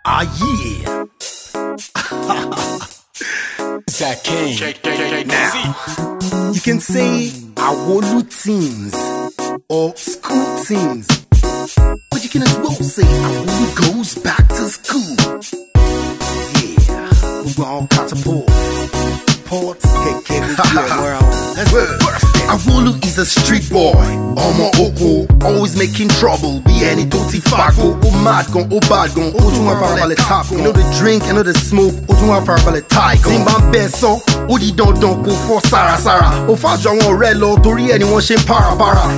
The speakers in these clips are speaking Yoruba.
Ah, yeah. Zach King. Now, you can say Awolu teens or school teens, but you can as well say Awolu goes back to school. Yeah, we all catapult. Ports, Awolu is a street boy. Omo oko, always making trouble. Be any dirty fago. Oh mad gon, oh bad gon. Oh too far top. You know the drink, you know the smoke. Oh too far tie. Zimban beso, oh di don go for Sarah. Oh fa jawon relo, tori anyone shame para.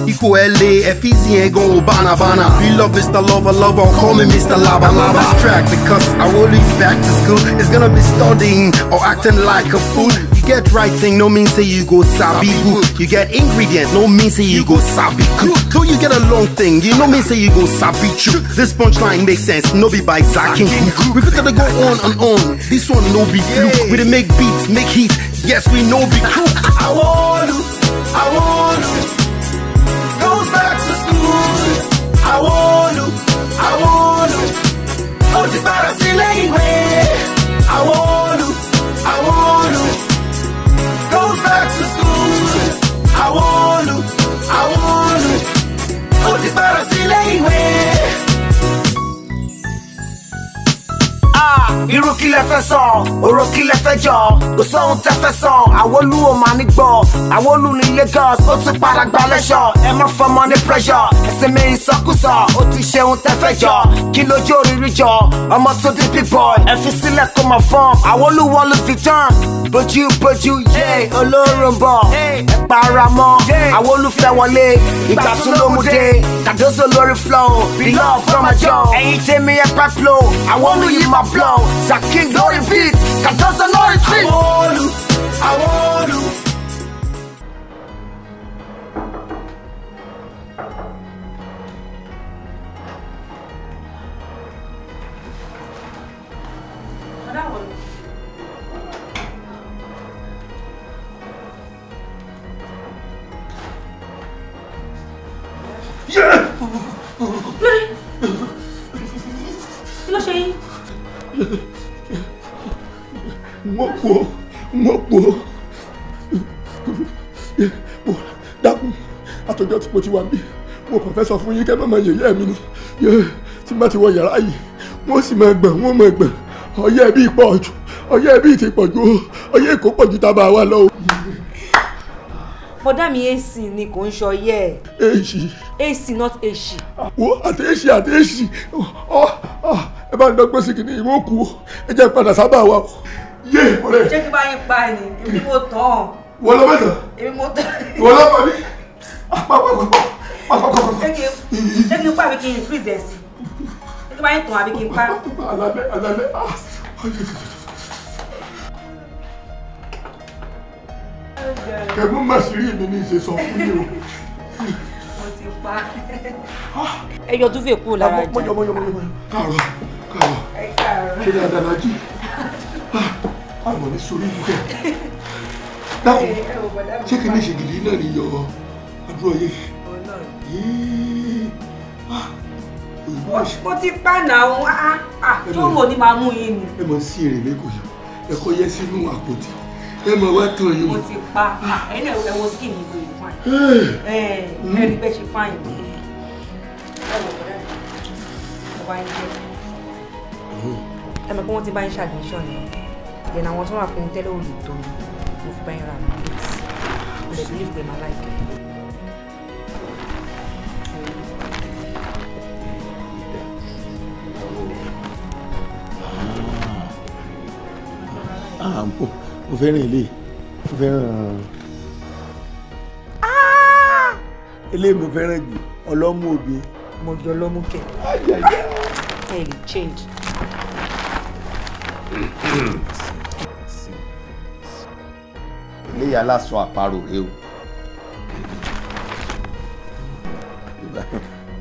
Iko LA, Ephesian gon bana. We love Mr. Lover, call me Mr. Lava. This track because Awolu is back to school. It's gonna be studying or acting like a fool. You get writing, no mean say you go sabi good. You get ingredient, no mean say you go sabi cook. Though you get a long thing, you know mean say you go sabi chew. This punchline makes sense, no be by Zach King. We gotta go on and on. This one no be fluke. We dey make beats, make heat. Yes, we know be cool. Awolu goes back to school. Awolu ó ti padà sílé ìwé. Awolu goes back to school. Awolu ó ti padà sílé ìwé. Irú kí lẹ fẹ́ sọ, ọ̀rọ̀ kí lẹ fẹ́ jọ, kò sóhun tẹ́ fẹ́ sọ, Awolu ò máa ní gbọ́, Awolu ní Lagos, ó tún padà gba lẹ́ṣọ̀, ẹ má fọmọ ní pressure, ẹsẹ̀ mi ìsọkúsọ, ó ti ṣeun tẹ́ fẹ́ jọ, kí lójú òrìrì jọ, ọmọ tó di big boy, ẹ fi sílẹ̀ kó máa fọ́n, Awolu wọ́n ló fi tán, bójú, yé, olórun bọ̀, ẹ para mọ́, Awolu fẹ́ wọlé, ìgbà tún ló mú dé, Kàdóso lórí flow, be love from a joe, ẹ̀yin tèmi ẹ pẹ́ flow, Awolu yìí máa blow. Zach King glory beat, Kàdóso lórí street. Awolu. Yeah. Kí ló ṣe yín? Mo po. Dákun, àtọjọ́ tí mo ti wà bí, mo kàn fẹ́ sọ fún yín kẹ́ má máa yẹ̀yẹ́ mi ni. Tí bá ti wọ yàrá yìí, wọ́n sì máa gbọ̀n, ọyẹ́ bí pọ̀ jù, ọyẹ́ bí ti pọ̀ jù, ọyẹ́ kò pọ̀ jù tábà wà lọ. Bọ́dá mi AC ni kò ń ṣọyẹ́. AC not AC. Wo àti AC. Ẹ bá ń dọ́gbọ́n sí kìíní ìwọ kú, ẹ jẹ́ padà sábà wa. Yé ọ̀rẹ́. Ṣé kí bá yín pa ni? Èmi mo tán. Wọ́n lọ mẹ́ta. Èmi mo tán. Wọ́n lọ pa mí. Ṣé kí n pa àbí kí n freeze ẹ̀ sí? Ṣé kí bá yín tàn àbí kí n pa? Alálẹ́. Kẹ̀mú màsírí mi ní ìṣe sọ fún yìí o. Mo ti pa. Ẹyọ tún fẹ́ kúrò lára jà. Mọ́yọ́. Káàárọ̀. Ṣé dáadáa la jí? Àmọ̀ ní sórí ìbúkẹ́. Dákun, ṣé kí ní ṣègìdì náà ní yọ àbúrò yé? Mo ti pa náà, tó wò ní máa mú yín ni. Ẹ mọ̀ sí èrè lẹ́kọ̀ọ́ yìí, ẹ̀kọ́ yẹ sínú àpótí. Ẹ mọ̀ wá tán yìí. Mo ti pa, ẹni ẹ̀wọ̀ skin mi kò lè fine. Ẹni bẹ́ẹ̀ ṣe fine. Ẹ mọ̀ pé wọ́n ti bá ń ṣe admission ni. Yẹn àwọn tó wà fún tẹ́lẹ̀ olùtọ́ ni mo fi bá yín ra àwọn place. Mo lè believe pé màá láìpẹ́. Mo fẹ́ràn ilé, mo fẹ́ràn ilé, mo fẹ́ràn jù ọlọ́mú obì. Mo jọ ọlọ́mú kẹ̀. Ẹ lè change. Ilé yàrá sọ àparò ewu.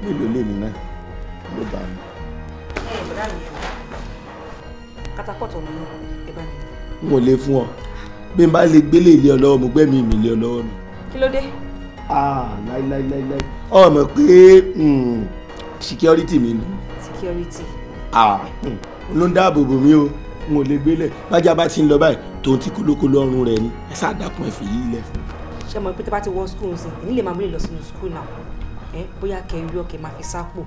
Mélòó lè mi náà ló bá mi. Bọ̀dá mi yẹn. Catapult ọ̀nà ẹ bá mi. Mo lè fún ọ bí n bá lè gbélé ilé ọlọ́wọ́ mo gbẹ́mí mi ilé ọlọ́wọ́ nù. Kí ló dé? Láíláíláíláí ọmọ pé security mi nù. Security. ló ń dáàbò bò mí o n ò lè gbélẹ̀ bájá bá ti ń lọ báyìí tó ń ti kólókóló ọrùn rẹ̀ ni ẹ sáà dákun ẹ fi yí ilẹ̀ fún. ṣé mo pété bá ti wọ skul sí èyí lè máa múlẹ̀ lọ sínú skul náà bóyá kẹ yọ kẹ máa fi sápò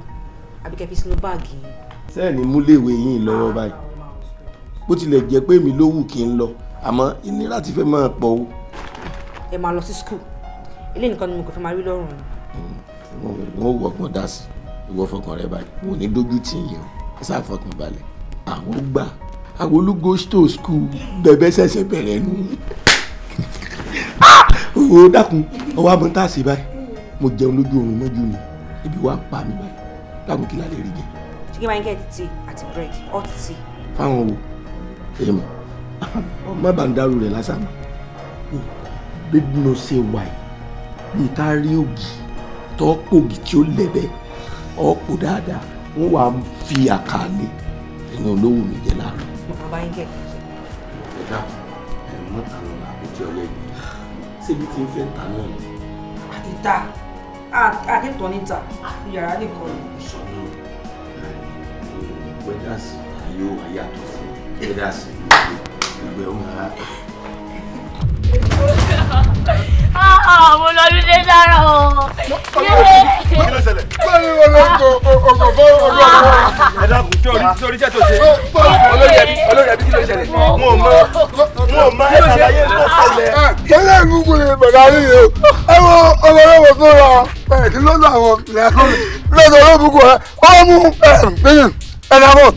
àbí kẹ fi sínú báàgì yìí. sẹ́ẹ̀ni múléèwé yín lọ́wọ́ báyìí bó tilẹ̀ jẹ́ pé mi ló wù kí n lọ àmọ́ ìnira ti fẹ́ máa pọ̀ o. ẹ máa lọ sí skul ilé nìkan ni mo kò fẹ́ máa rí lọ́rùn yìí. wọ́n wọ̀gbọ̀n dá sí ìwọ fọkàn rẹ balẹ̀ mo ní dójú tì yín o sáà fọkàn balẹ̀ àwọn gbà àwọn olùgò sto skul bẹ̀bẹ̀ ṣẹ̀ṣẹ̀ bẹ̀rẹ̀ nù. owó dákun ọwọ́ abọ́ tá a ṣe báyìí mo jẹun lójú oorun mọ́jú mi ibi wàá pa mi báyìí dákun kí lálẹ́ rí jẹ. chicken máa ń gẹ̀ẹ́tì tíì àti búrẹ́dì hot tea. fáwọn wo èèmọ̀ ọmọ bá ń dárú rẹ̀ lásán bí mo ṣe wà yìí bí ká rí ògì tó pògì tí ó lẹ́bẹ̀ ọ̀pọ̀ dáadáa wọ́n wàá fi àkàlẹ̀ ẹ̀yìn olówó mi jẹ láàárọ̀. mo bá ń gẹ̀ẹ́tì jẹ. ẹ̀dá ẹ̀ mú àwọn àpótí ọlẹ́gbẹ̀ẹ́ síbi tí ń fẹ́ ta náà ni. ìta àkẹ́tọ̀ níta yàrá nìkan ni. ìṣọ̀nà wẹ́dàsì ayé àyàtọ̀ fún wẹ́dàsì ìgbẹ́ òun rárá. Mo lọ bí dé dára o. Kí ló ṣẹlẹ̀? Báyìí wọ́n lọ kọ ọkọ̀ fún olóòrùn. Ẹ dákun tí orí jẹ́ tó ṣe. Olórí ẹbí kí ló ṣẹlẹ̀? Mo mọ ẹ ṣàlàyé tó ṣẹlẹ̀. Kẹ́lẹ́ ìgbùgbù ni bàbá rí yìí o. Ẹ wo ọmọlẹ́wọ̀ tó ra kí ló lọ àwọn ìlẹ́kùn lọ́dọ̀ olóbùkù rẹ̀. Wọ́n mú ẹ̀dàbọ̀.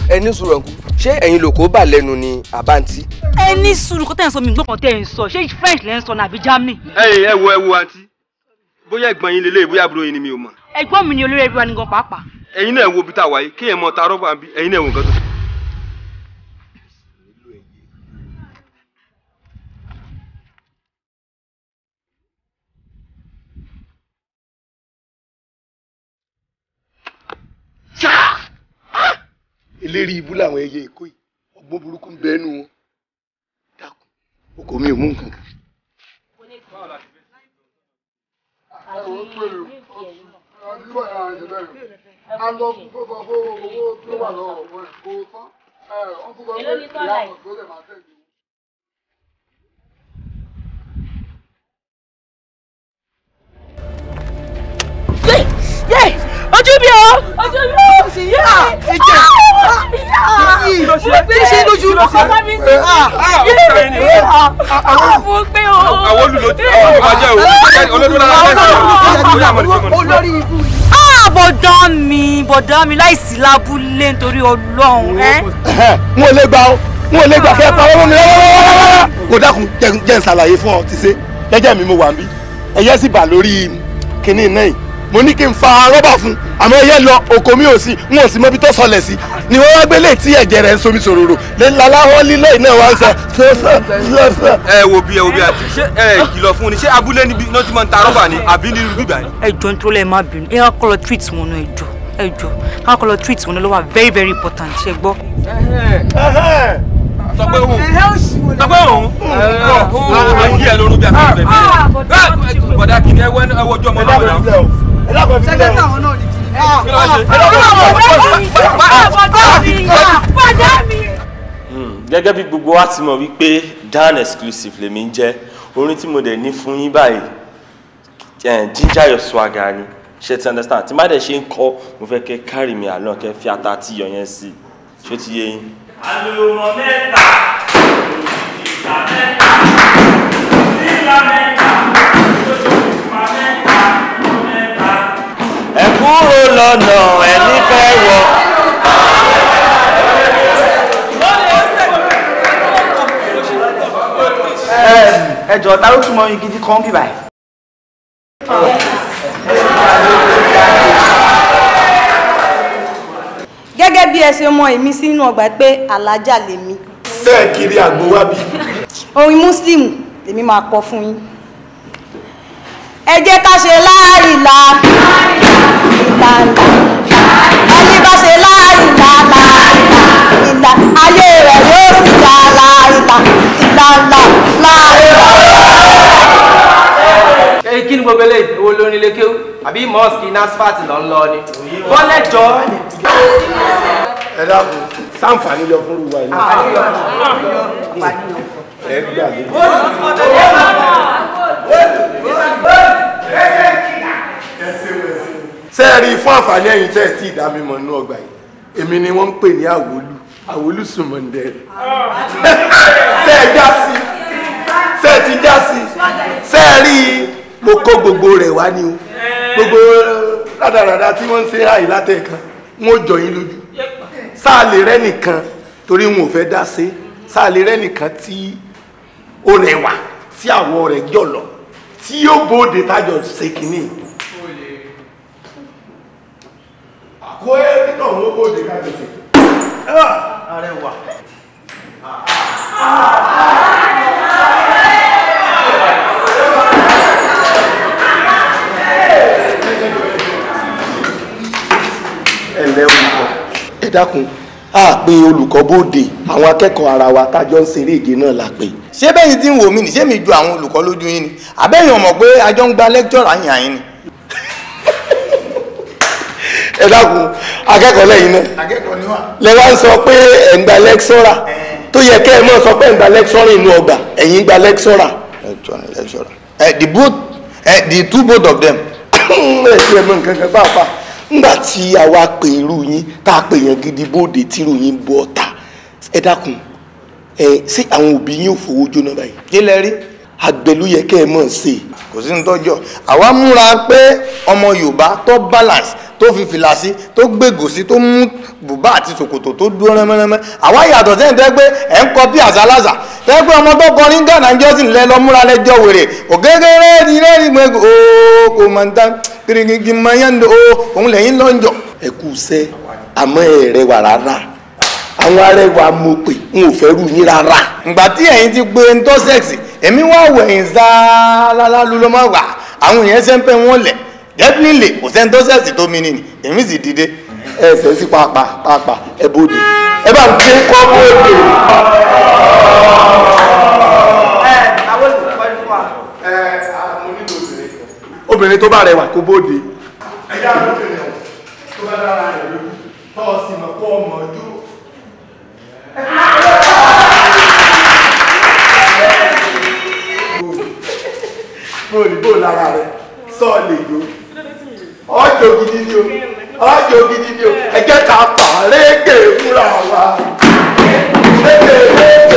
Ẹ ní sùúrù ọ̀nkú. Ṣé ẹ̀yin lòkó bà lẹ́nu ni àbántí? Ẹ ní sùúrù kó tẹ̀ ń sọ mi gbọ́kàn tẹ̀ ń sọ ṣé French lẹ́ ń sọ nàbí Germany. ẹ wo àǹtí bóyá ẹ̀gbọ́n yín lélẹ̀ bóyá àbúrò yín ni mi ò mọ̀. Ẹ̀gbọ́n mi ni olórí ẹbí wa ní gan pàápàá. ẹ̀yin náà wo bí tá a wáyé kéèyàn mọ ta rọ́bà bí ẹ̀yin náà wo nǹkan tó. Eléri ibú làwọn ẹyẹ èkó yìí ọgbọ́n burúkú ń bẹ́ẹ̀ nù wọn dákun oko mi ò mú nǹkan kan. Ojú mi o! Ojú mi o! Ṣé lójú ọkọ bá mi sí? Àwọn pé o. àwọn olùlọ́tí àwọn ọmọdé o olódó lára ẹ̀sìn olórí ibú. Bọ̀dá mi láìsí lábúlé nítorí Ọlọ́run. n ò lè gbà ó n ò lè gbà fẹ́ pa ọmọ mi rárá. kò dákun jẹ́ n ṣàlàyé fún ọ ti ṣe jẹ́jẹ́ mi mo wà ń bí ẹyẹ sì bà lórí kinní náà yìí mo ní kí n fa rọ́bà fún àmọ́ ẹyẹ lọ oko mi ò sí n ò sí mọ́bí tó sọlẹ̀ sí ni wọ́n wá gbélé tí ẹ̀jẹ̀ rẹ̀ ń somi sòròrò láláwọ́ lílẹ̀ iná wa ń sọ. ẹ wo bí àti ṣé ẹ kìlọ̀ fún ni ṣé abúlé níbi náà ti máa ń ta rọ́bà ni àbí ní irú bíbá ni. Ẹjọ́ nítorí ẹ má bínú ẹ kọ́ lọ treat wọn náà ẹjọ́ ká kọ́ lọ treat wọn náà ló wà very very important ṣe gbọ́. sọ pé òun ayé ẹ lórun bí àti bẹ́ẹ̀ bọ̀dá kìíní ẹ wọ́jú ọmọ náà wọ̀ Sẹ́kẹ́tì àwọn náà ní gẹ́gẹ́ bí gbogbo wa ti mọ̀ wípé Dan Exclusive lèmi ń jẹ́ orin tí mo dẹ̀ ní fún yín báyìí ginger your swagger ni ṣe ti understand tí má dẹ̀ ṣe ń kọ́ mo fẹ́ kẹ́ carry mi along kẹ́ fi ata tí yọ yẹn sí ṣó ti yé yín. àlùmọ̀ mẹ́ta ìgbà mẹ́ta ìgbà mẹ́ta ìgbà mẹ́ta ẹ kúrò lọ́nà ẹni fẹ́ wọ. ẹ jọ̀ọ́ ta ló túmọ̀ yín gidi kan bí báyìí. gẹ́gẹ́ bí ẹ ṣe mọ èmi sínú ọgbà pé alájà lèmi. bẹ́ẹ̀ kiri àgbo wá bí. orin muslim lèmi máa kọ fún yín. ẹ jẹ́ ká ṣe láàrínlá ìlànà ẹni bá ṣe láàrínlá ìlà ayé rẹ̀ yóò sì já láàrínlá ìlànà láàrínlá. Kí ni gbogbo eléyìí owó lórí ilé kéwú àbí mọ́ọ̀sì nasfat lọ ń lọ ni. Bọ́lẹ̀jọ́ ẹ dákun sáǹfààní yọ fún ìwà ìlú. ẹ gbà mí. sẹ́ẹ̀rì fún àǹfààní ẹ̀yìn tẹ́ ẹ̀ tí ìdá mi mọ̀ nínú ọgbà yìí èmi ni wọ́n ń pè ní àwòlú sùnmọ̀ndẹ̀rẹ̀. sẹ́ẹ̀ já sí sẹ́ẹ̀ ti já sí sẹ́ẹ̀rì mo kó gbogbo rẹ̀ wá ní o gbogbo rádaràdà tí wọ́n ń ṣe àyè látẹ̀kan wọ́n jọ yín lójú sáà lè rẹ́ nìkan torí wọn ò fẹ́ dá sí sáà lè rẹ́ nìkan tí ó rẹwà tí àwọ̀ rẹ̀ jọ̀lọ̀ tí yóò bóde tájọ ṣe kínní. àkó ẹ nítorí wọn bóde kájọ ṣe. arẹwà. ẹ̀lẹ́ olùkọ́ ẹ dákun a pé olùkọ́ bóde àwọn akẹ́kọ̀ọ́ ara wa tájọ́ ń ṣeré ìje náà la pé. ṣé bẹ́yìn tí ń wò mí ní ṣé mi ju àwọn olùkọ́ lójú yín ni àbẹ́yìn ọmọ pé àjọ ń gba lẹ́kítọ̀rọ̀ àyàn yín ni. ẹ dákun akẹ́kọ̀ọ́ lẹ́yìn náà akẹ́kọ̀ọ́ ni wà. lẹ wá ń sọ pé ẹ̀ ń gba lẹ́kítọ̀rà tó yẹ kẹ́ ẹ mọ̀ sọ pé ẹ̀ ń gba lẹ́kítọ̀rà inú ọgbà ẹ̀yin gba lẹ́kítọ̀rà. the two both of them. ẹ ti ẹ mọ nǹkan kan pàápàá ngbà tí a wá pè irú yín tá a pè yàn gidi bóde tí irú yín bọ́ ọ̀tá ẹ dákun ẹ sí àwọn òbí yín ò fowó jóná báyìí. kí lẹ rí. àgbẹ̀lú yẹ kẹ́ ẹ mọ̀ ṣe. kò sí ní tọ́jọ́ àwa múra pé ọmọ Yorùbá tó balance tó fi fìlà sí tó gbègò sí tó mú bùbá àti ṣòkòtò tó dúró rẹ́mẹ́rẹ́mẹ́ àwa yàtọ̀ sẹ́yìn tẹ́ pé ẹ̀ ń kọ bí àṣàláṣà tẹ́ pé ọmọ tó kọrin Ghana jọ́sìn lẹ lọ múra lẹ́jọ́ wèrè ògégéré ni lẹ́rìí gbẹ́gbẹ́ ooo kò máa ń tán kirikiri máa yán ní òun lẹ́yìn lọ́njọ́. ẹ kú sẹ́ àmọ́ ẹ rẹwà rárá àwọn arẹwà mo pè n ò fẹ́ rú yín rárá. ìgbà tí ẹ̀yin ti gbé ń tọ́ sẹ́ẹ̀sì èmi wá wẹ̀yìn sáálálá ló máa wà àwọn èèyàn ṣe ń pẹ́ wọ́n lẹ̀ definitely kò sẹ́ni tó sẹ́ẹ̀sì tó mi nìyí èmi sì dìde. ẹ ṣe sí pàápàá ẹ bóde ẹ bá ń gbé kọ́ bóde. obìnrin tó bá rẹwà kó bóde. ẹ yá lóbìnrin tó bá dára rẹ̀ lójú tọ́ ọ sì mọ̀ kó ọmọ ojú. bóòlù lára rẹ̀ sọ lè jó ọjọ́ gidi ni o ọjọ́ gidi ni o ẹ jẹ́ ká pa rége fúnra wa rége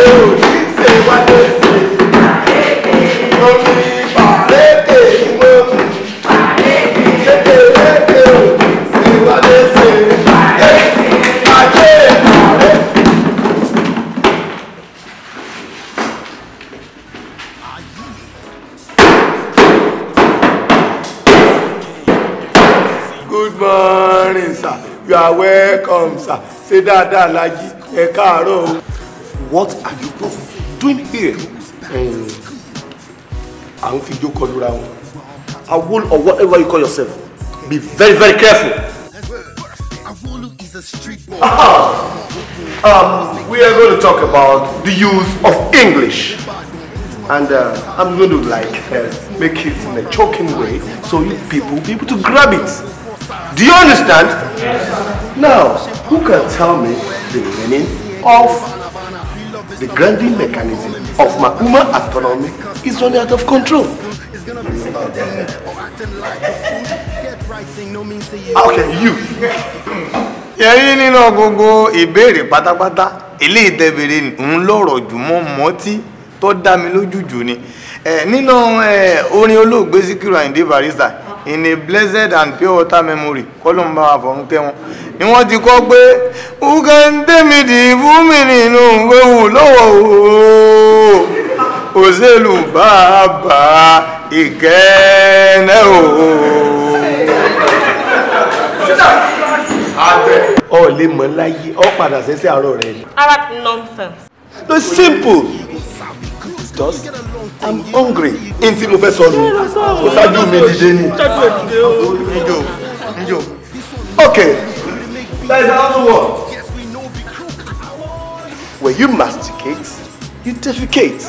ò ní ṣe wá lé ṣe omi pa rége ìwé mu rége ò ní ṣe wá lé ṣe ajé ààrẹ. Good morning, sir. You are welcome, sir. Say dáadáa Lájí. Ẹ káàárọ̀. What are you both doing here? À ń fi jó kọlura wọn. Awol or whatever you call yourself, be very, very careful. We are going to talk about the use of English. And I'm going to make it in a choking way so you people will be able to grab it. Do you understand? Yes. Now, who can tell me the meaning of the grounding mechanism of my human autonomy is running out of control? Okay, you. Yẹ́rí nínú gbogbo ìbéèrè pátápátá ilé ìtẹ̀bẹ̀rẹ̀ ń lọ́rọ̀ jùmọ́ mọ́tí tó dá mi lójú jù ni nínú orin olóògbé Síkírù Àyìndé Barrister in a blessed and pure water memory kọ́lọ́mbà àfọ̀rún kẹ́wọn ni wọ́n ti kọ́ pé ugandemidi fún mi nínú wéwù lọ́wọ́ òṣèlú bàbá ìkẹ́ẹ̀nẹ́ Abẹ ọ lè mọ láyé ọ padà sẹ́sẹ́ àárọ̀ rẹ ni. Arab nonsense. No, simple. Just I'm hungry. N tí mo fẹ́ sọ nù. Kò sáájú mi dìde ni. Njó. Okay. That's how to work. When you masticate, you defecate.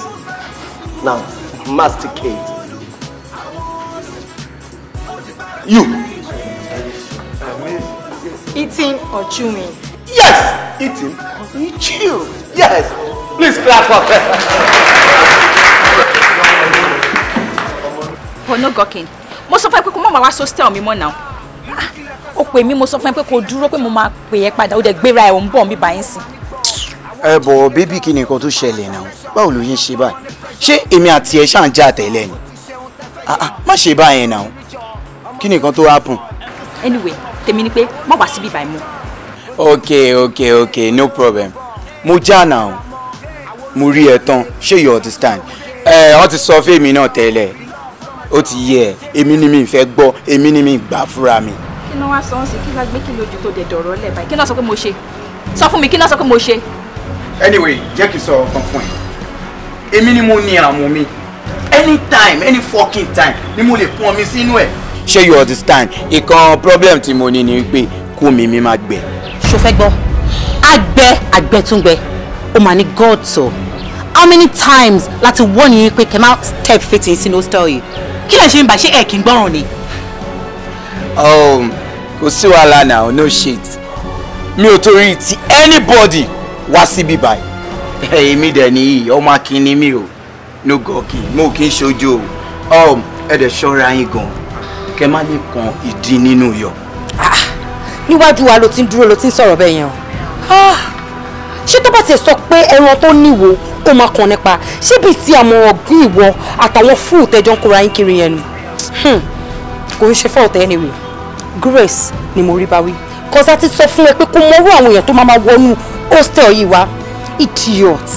Now, masticate. You. Eating or chewing? Yes! Eating or chew. Yes! Please clap for her. But no gawking. Mo sọ fún ẹ pé kó má wá hostel mi mọ́ now. Ó pè mí mo sọ fún ẹ pé kó dúró pé mo máa pè ẹ́ padà ó dẹ̀ gbéra ẹ̀ ò ń bọ̀ mi báyìí sìn. Bọ̀ bébí kí ni nǹkan tó ṣẹlẹ̀ náà? Báwo ló yín ṣe báyìí? Ṣé èmi àti ẹ ṣáà ń jà tẹ́lẹ̀ ni? Má ṣe báyẹn náà. Kí ni nǹkan tó happen? Anyway, tèmi ni pé má wá síbí báyìí mọ́. Okay, no problem. Mo já náà. Mo rí ẹ tán. Ṣé you understand? Wọ́n ti sọ fún èmi náà tẹ́lẹ̀. Ó ti yẹ èmi ni mi fẹ́ gbọ́, èmi ni mi gbà fúnra mi. Kí ló wá sọ sí kí wá gbé kí lójú tó dẹ̀ dọ̀rọ̀ lẹ̀ báyìí? Kí ló sọ pé mo ṣe? Sọ fún mi kí ló sọ pé mo ṣe? Anyway, jẹ́ kí n sọ ọ̀kan fún ẹ. Èmi ni mo ní àmú mi. Anytime, any fucking time ni mo lè pọn mi sínú ẹ̀. Ṣé you understand? Ìkan problem tí mo ní ni pé kó mi máa gbẹ. Ṣó fẹ́ gbọ́? Àgbẹ̀túngbẹ. Ó máa ní God so. How many times láti wọ́n ní pé kẹ́ máa step fit in sínú hostel yìí? Kí lè ṣe ń bá ṣe ẹ̀ kí n gbọ́ràn ni? Kò sí wàhálà now, no shit. Mi ò torí ti anybody wá síbí báyìí. Èmi dẹ̀ nìyí, ọmọ akínní mi o. No gawking, mo kì í ṣojú o. Ẹ dẹ̀ ṣọ́ra yín gan. Kẹ́ má lè kan ìdí nínú yọ. Níwájú wa ló ti ń dúró ló ti ń sọ̀rọ̀ bẹ́ẹ̀ yẹn o. Ṣé tó bá ti sọ pé ẹran tó níwo ó máa kàn nípa ṣébi tí àwọn ọ̀gbìn ìwọ àtàwọn fúù tẹjọ́ ń kóra yín kiri yẹn nu? Kò ń ṣe fault anyway. Grace ni mo rí bá wí. Kọ́sá ti sọ fún ẹ pé kó mọ́rú àwọn èèyàn tó máa wọnú hostel yìí wá. Idiot.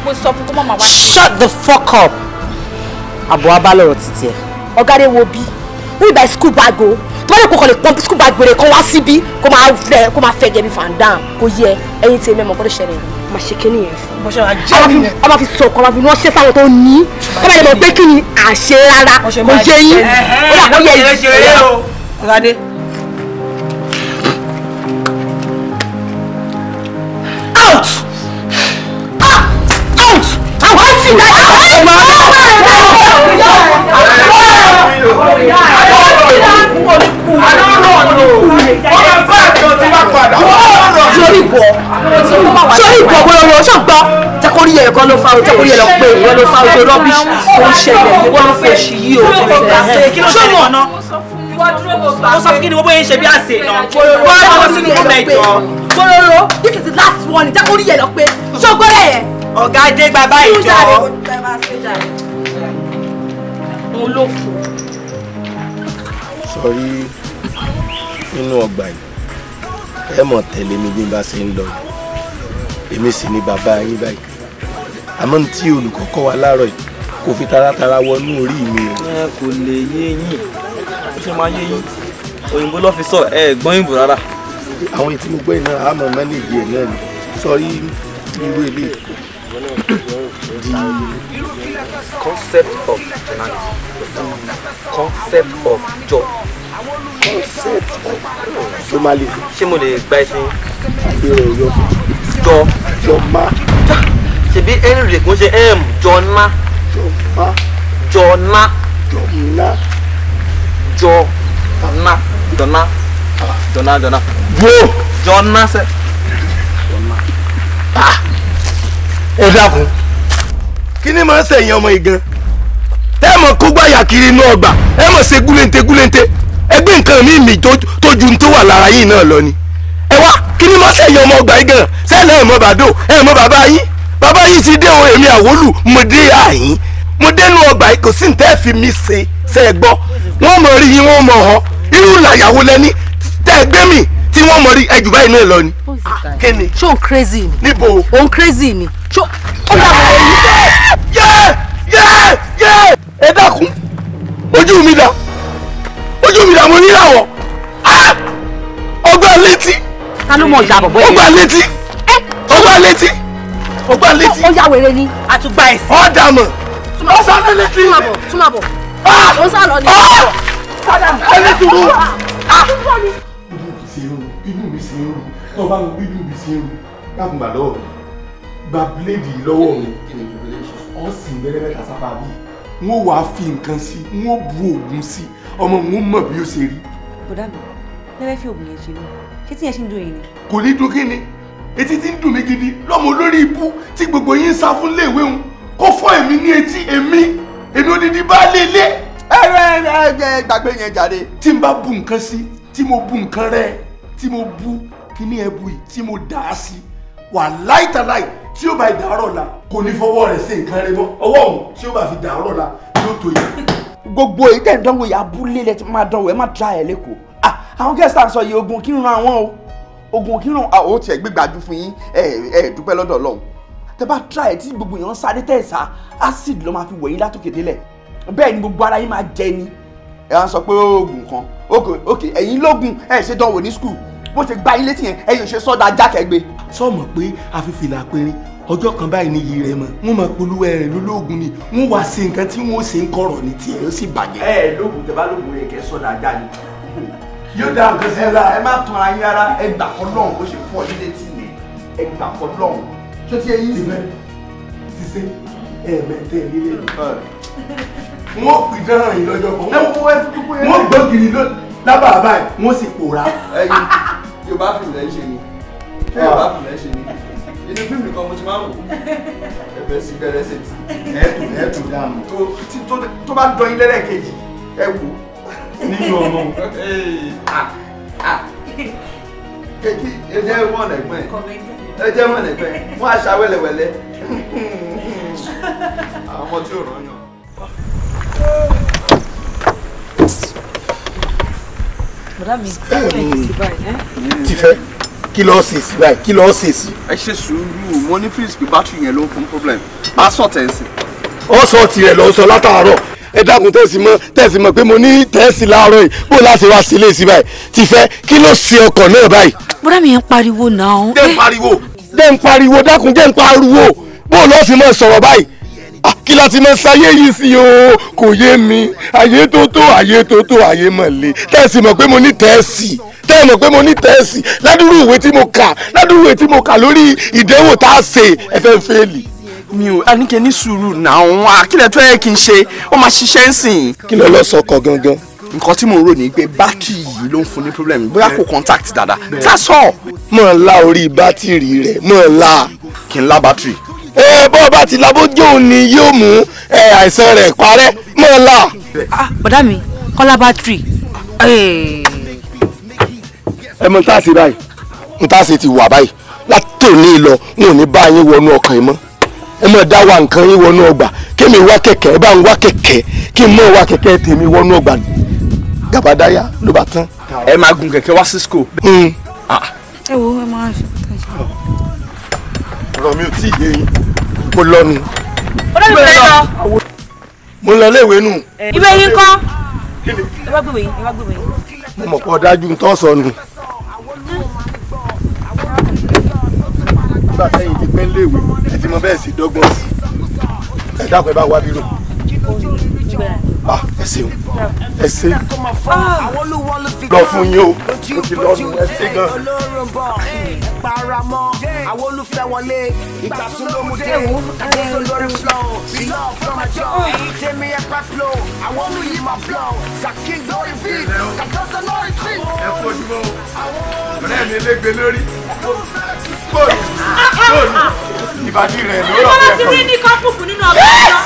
Mo sọ fún kó má wá sí. Shut the fuck up. Àbọ̀ abálọ̀rọ̀ títí ẹ̀. Ọ̀gádé wo bí? Wí by school bag o. Tó bá lè kó kàn lè pọ́n school bag gbèrè kan wá síbí kó máa fẹ́ gẹ̀mí fàndàm kó yẹ ẹyin tí mẹ́mọ̀ kó lè ṣẹlẹ̀ máa ṣe kíní yẹn fún. Mo ṣe wá jẹ́ mi yẹn. A máa fi sọ ọkọ̀ máa fi wọ́n ṣe sáwọn tó ní. Ẹ máa lè mọ̀ pé kí ni àṣẹ rárá kò yé yín. Ó yà kó yẹ yín. Ọ̀gádé. Out! Out! Àwọn sì dá sórí ìbọ̀ gbọ́dọ̀ ṣọ́gbọ́ jẹ́kórí ẹ̀ kan ló fa o jẹ́kórí ẹ̀ lọ pé ìwọ ló fa ojú rọ́bìṣì tó ń ṣẹlẹ̀ ìwọ ló fẹ́ ṣì yí o kí ló ṣe mọ̀ ọ́nà mo sọ kí ni wọ́n bóyá ń ṣe bí àṣẹ náà wọ́n á lọ sínú ìwọ̀n mẹ́jọ. Gbọ́dọ̀ this is the last one jẹ́kórí ẹ̀ lọ pé ṣọ́gbọ́ rẹ̀ yẹn. Ọ̀gá dé gba báyìí jọ. Òun ló kù. Sọrí nínú ọgbà yìí ẹ mọ̀ tẹ̀lé mi bí n bá ṣe ń lọ èmi sì ni bàbá yín báyìí àmọ́ tí olùkọ́ kọ́ wa láàárọ̀ yìí kò fi taratara wọnú orí mi o. Kò lè yé yín ó ṣe máa yé yín òyìnbó ló fi sọ gbọ́n ìbò rárá. àwọn ètí mo gbọ́ iná àmọ́ mẹ́lẹ̀dì ẹ̀ náà ni sọrí irú ilé. The concept of journalism, concept of job. Somali. Ṣé mo lè gba ẹsìn? Ìbéèrè yọ. Jọ̀ma. Ṣebí Henry kò ṣe Jọ̀na. Jọ̀ma. Jọ̀na. Jọ̀na. Jọ̀na. Jọ̀na. Jọ̀na. Jọ̀na. Bro. Jọ̀na sẹ́. Ẹ dákun. Kí ni máa ń sẹ̀yìn ọmọ ìgan? Ẹ mọ̀ kó gbáyà kiri inú ọgbà. Ẹ mọ̀ ṣe gúlẹ̀ntẹ́. Ẹgbẹ́ nǹkan mi tó ju tó wà lára yín náà lọ ni. Ẹ wá kí ni máa ń sẹ̀yìn ọmọ ọgbà yìí gan? Sẹ́lẹ̀ ẹ̀ mọ bàdó ẹ̀ mọ bàbá yín. Bàbá yín ti dé o èmi àwòlù mo dé àyín. Mo dénú ọgbà yìí kò sí ní tẹ́ fi mi ṣe ẹ gbọ́. Wọ́n mọ̀ rí yín wọ́n mọ̀ họ. Irú làyàwó lẹ́ni tẹ́ ẹ gbé mi tí wọ́n mọ̀ rí ẹjù báyìí náà lọ ni. Kí ni? Ṣé òun crazy ni? Níbo? Òun crazy ni. Ṣé ó yẹ ẹ dákun ojú mi dá mo níyàwó ọgbà létí. Ta ló mọ ìjà bọ̀bọ̀ yìí? ọgbà létí. Ó yá wèrè ni. Àtúgbà ẹ̀sìn. Ọ̀dà mọ̀. Ó sáré létí. Túmọ̀ bọ̀. Ó sá lọ ní. Ẹni tùrú. Inú mi sì ń rù. Tó bá ń bíbí mi sí ń rù. Dákun gbà lọ́wọ́ mi. Gba bíléèdì lọ́wọ́ mi. Ó sì ń bẹ̀rẹ̀ mẹ́ta sábà bí. Wọ́n wàá fi nǹkan sí. Wọ́n bu oògùn sí. Ọmọ wọn mọ̀ bí ó ṣe rí. Bọ̀dá mi, lẹ́fẹ̀ẹ́ fi oògùn yẹn ṣe lọ. ṣé tí yẹn ṣì ń dùn yìí ni. kò ní dùn kí ni etí tí ń dùn mí gidi lọ́mọ olórí ibú tí gbogbo yín ń sá fún léèwé ń kó fọ́ èmi ní etí èmi odidi bá lélẹ̀. ẹ gbàgbé yẹn jáde. tí n bá bu nǹkan sí tí mo bu nǹkan rẹ tí mo bu kíní ẹbu yìí tí mo dà á sí wà láìtàláì tí ó bá dàárọ̀ la kò ní fọwọ́ rẹ̀ sí nǹkan rẹ mọ́ ọwọ́ òun tí ó bá fi dàárọ̀ la yóò tó yẹ. gbogbo èyí tẹ̀ ń dánwò yìí abúlé lẹ ti máa dánwò ẹ má dra ẹ lẹ́kọ̀ọ́ àwọn gẹ́sítà sọ yìí ogun kírun àwọn o ogun kírun ó tiẹ̀ gbégbájú fún yín ẹ dúpẹ́ lọ́dọ̀ Ọlọ́run tẹ bá dra ẹ tí gbogbo èèyàn sáré tẹ̀ sá acid ló máa fi wẹ̀ yín látòkè délẹ̀ bẹ́ẹ̀ ni gbogbo ara yín máa jẹ ni ẹ wá sọ pé oògùn kan ok ẹ̀yin lógun ẹ ṣe dánwò ní skul bó ṣe gbá yín létí yẹn ẹ̀yin ṣe sọ́dà jákègbè. sọ́ọ̀mọ̀ pé àfìfìlà péré ọjọ́ kan báyìí ní iyì rẹ̀ mọ́ wọ́n máa polówó ẹ̀rìn lólóògùn ni wọ́n wá sí nǹkan tí wọ́n ṣe ń kọ̀rọ̀ ní tiẹ̀ ó sì bàjẹ́. lóògùn tẹ bá lóògùn rẹ kẹ sọ́dà ajá ni. yóò dá nǹkan sí la. ẹ má tan ayé ara ẹ gbà fọ́ lọ́hùn bó ṣe fọ́ nílé tì ní ẹ gbà fọ́ lọ́hùn ṣé tí eyín. ti ṣe ẹ̀ẹ̀mẹ̀tẹ̀ nílé wọ́n pè dáhùn yìí lọ́jọ́ kan wọ́n gbọ́ gidi lábàá báyìí wọ́n sì pòórá. ẹyin Yorùbá fìlì lẹ́ ṣe ni Yorùbá fìlì lẹ́ ṣe ni inú fíìmù nìkan mo ti máa ń wò ẹ̀bẹ̀ sí bẹ̀rẹ̀ ṣe ti ẹ̀ẹ́dù dáhùn tó bá dán yín lẹ́lẹ́kejì ẹ wò nínú ọmọ kẹ́kí ẹ jẹ́ wọ́n ẹ̀gbọ́n ẹ jẹ́ wọ́n ẹ̀gbọ́n wọ́n àṣà wẹ́lẹ́wẹ́lẹ́ àwọn ọmọ tí ò rán yàn. bọ̀dá mi ti fẹ́ kí lọ́ọ́ ṣe sí báyìí kí lọ́ọ́ ṣe sí. ẹ ṣe sùúrù mo ní fíìsì pé bátìrì yẹn ló ń fún problem a sọ tẹ̀sí. ó sọ tirẹ̀ lọ sọ látàárọ̀ ẹ dákun tẹ̀sí mọ̀ pé mo ní tẹ̀sí láàárọ̀ yìí bó láti wá sílé sí báyìí ti fẹ́ kí ló ṣe ọkọ̀ náà báyìí. bọ̀dá mi ń pariwo náà. jẹ́ ń pariwo dákun jẹ́ ń pariwo bó lọ́ọ́ fi mọ̀ sọ̀rọ̀ báyìí kí láti mọ sáyé yìí sí o kò yé mi ayé tó ayé mọ̀ lé tẹ̀sí mọ̀ pé mo ní tẹ̀sí tẹ́ mọ̀ pé mo ní tẹ̀sí ládùúrú ìwé tí mo kà lórí ìdánwò tá a ṣe ẹ fẹ́ fẹ́ẹ̀lì. mi ò àníkẹ́ ní sùúrù náà àkílẹ̀ tó yẹ kí n ṣe ó máa ṣiṣẹ́ ń sìn. kí ló lọ sọkọ gangan. nǹkan tí mo rò ní pé bátìrì yìí ló ń fún ní problem bóyá kò contact dáadáa that's all. mọ̀ ńlá orí bátìrì rẹ̀ mọ̀ ńlá. kí n lá bátìrì. bọ́ bá ti labójú ni yóò mú àìsàn rẹ̀ parẹ́ mọ́ ọ́ la. bọ̀dá mi kọ́lá bátìrì. ẹ mọ ntaasi báyìí ntaasi ti wà báyìí látòní lọ wọn ò ní bá yín wọnú ọkàn yín mọ́ ẹ mọ dá wa nǹkan yín wọnú ọgbà kémi wá kẹ̀kẹ́ ẹ bá ń wá kẹ̀kẹ́ kí n mọ wá kẹ̀kẹ́ tèmi wọnú ọgbà gàbádáyà ló bá tán. ẹ máa gun kẹ̀kẹ́ wá sí school. ẹ wo ẹ máa ṣe. ọ̀rọ̀ mi ò tí ì yé yín kó lọ́nu. bọ̀dá mi fẹ́ lọ. mo ń lọ léèwé nù. ìwé yín kọ́. ẹ wá gbé yín. mo mọ̀ pọ̀ dájú ń tọ́ sọnù. nígbà tẹ́yìn ti pẹ́ léèwé ẹ ti mọ bẹ́ẹ̀ sí dọ́gbọ́n sí ẹ dákun ẹ bá wá bírò. ẹ ṣeun ẹ ṣe lọ fún yín o mo ti lọ́nu ẹ ṣe gan. paramọ́ àwọn olùfẹ́ wọlé ìgbà tún ló mú dé àdéhùn lórí flow below from a jaw tèmi ẹ pa flow àwọn olùyí máa flow zakin lórí beat kàtọ́sẹ̀ lórí street. ẹ fojúmọ́ ọ̀rẹ́ mi légbé lórí bóòlù ìbàdí rẹ̀ ló rọ̀ bí ẹ̀kọ́. ìbọn ti rí ní kọ́pùpù nínú ọ̀bẹ náà.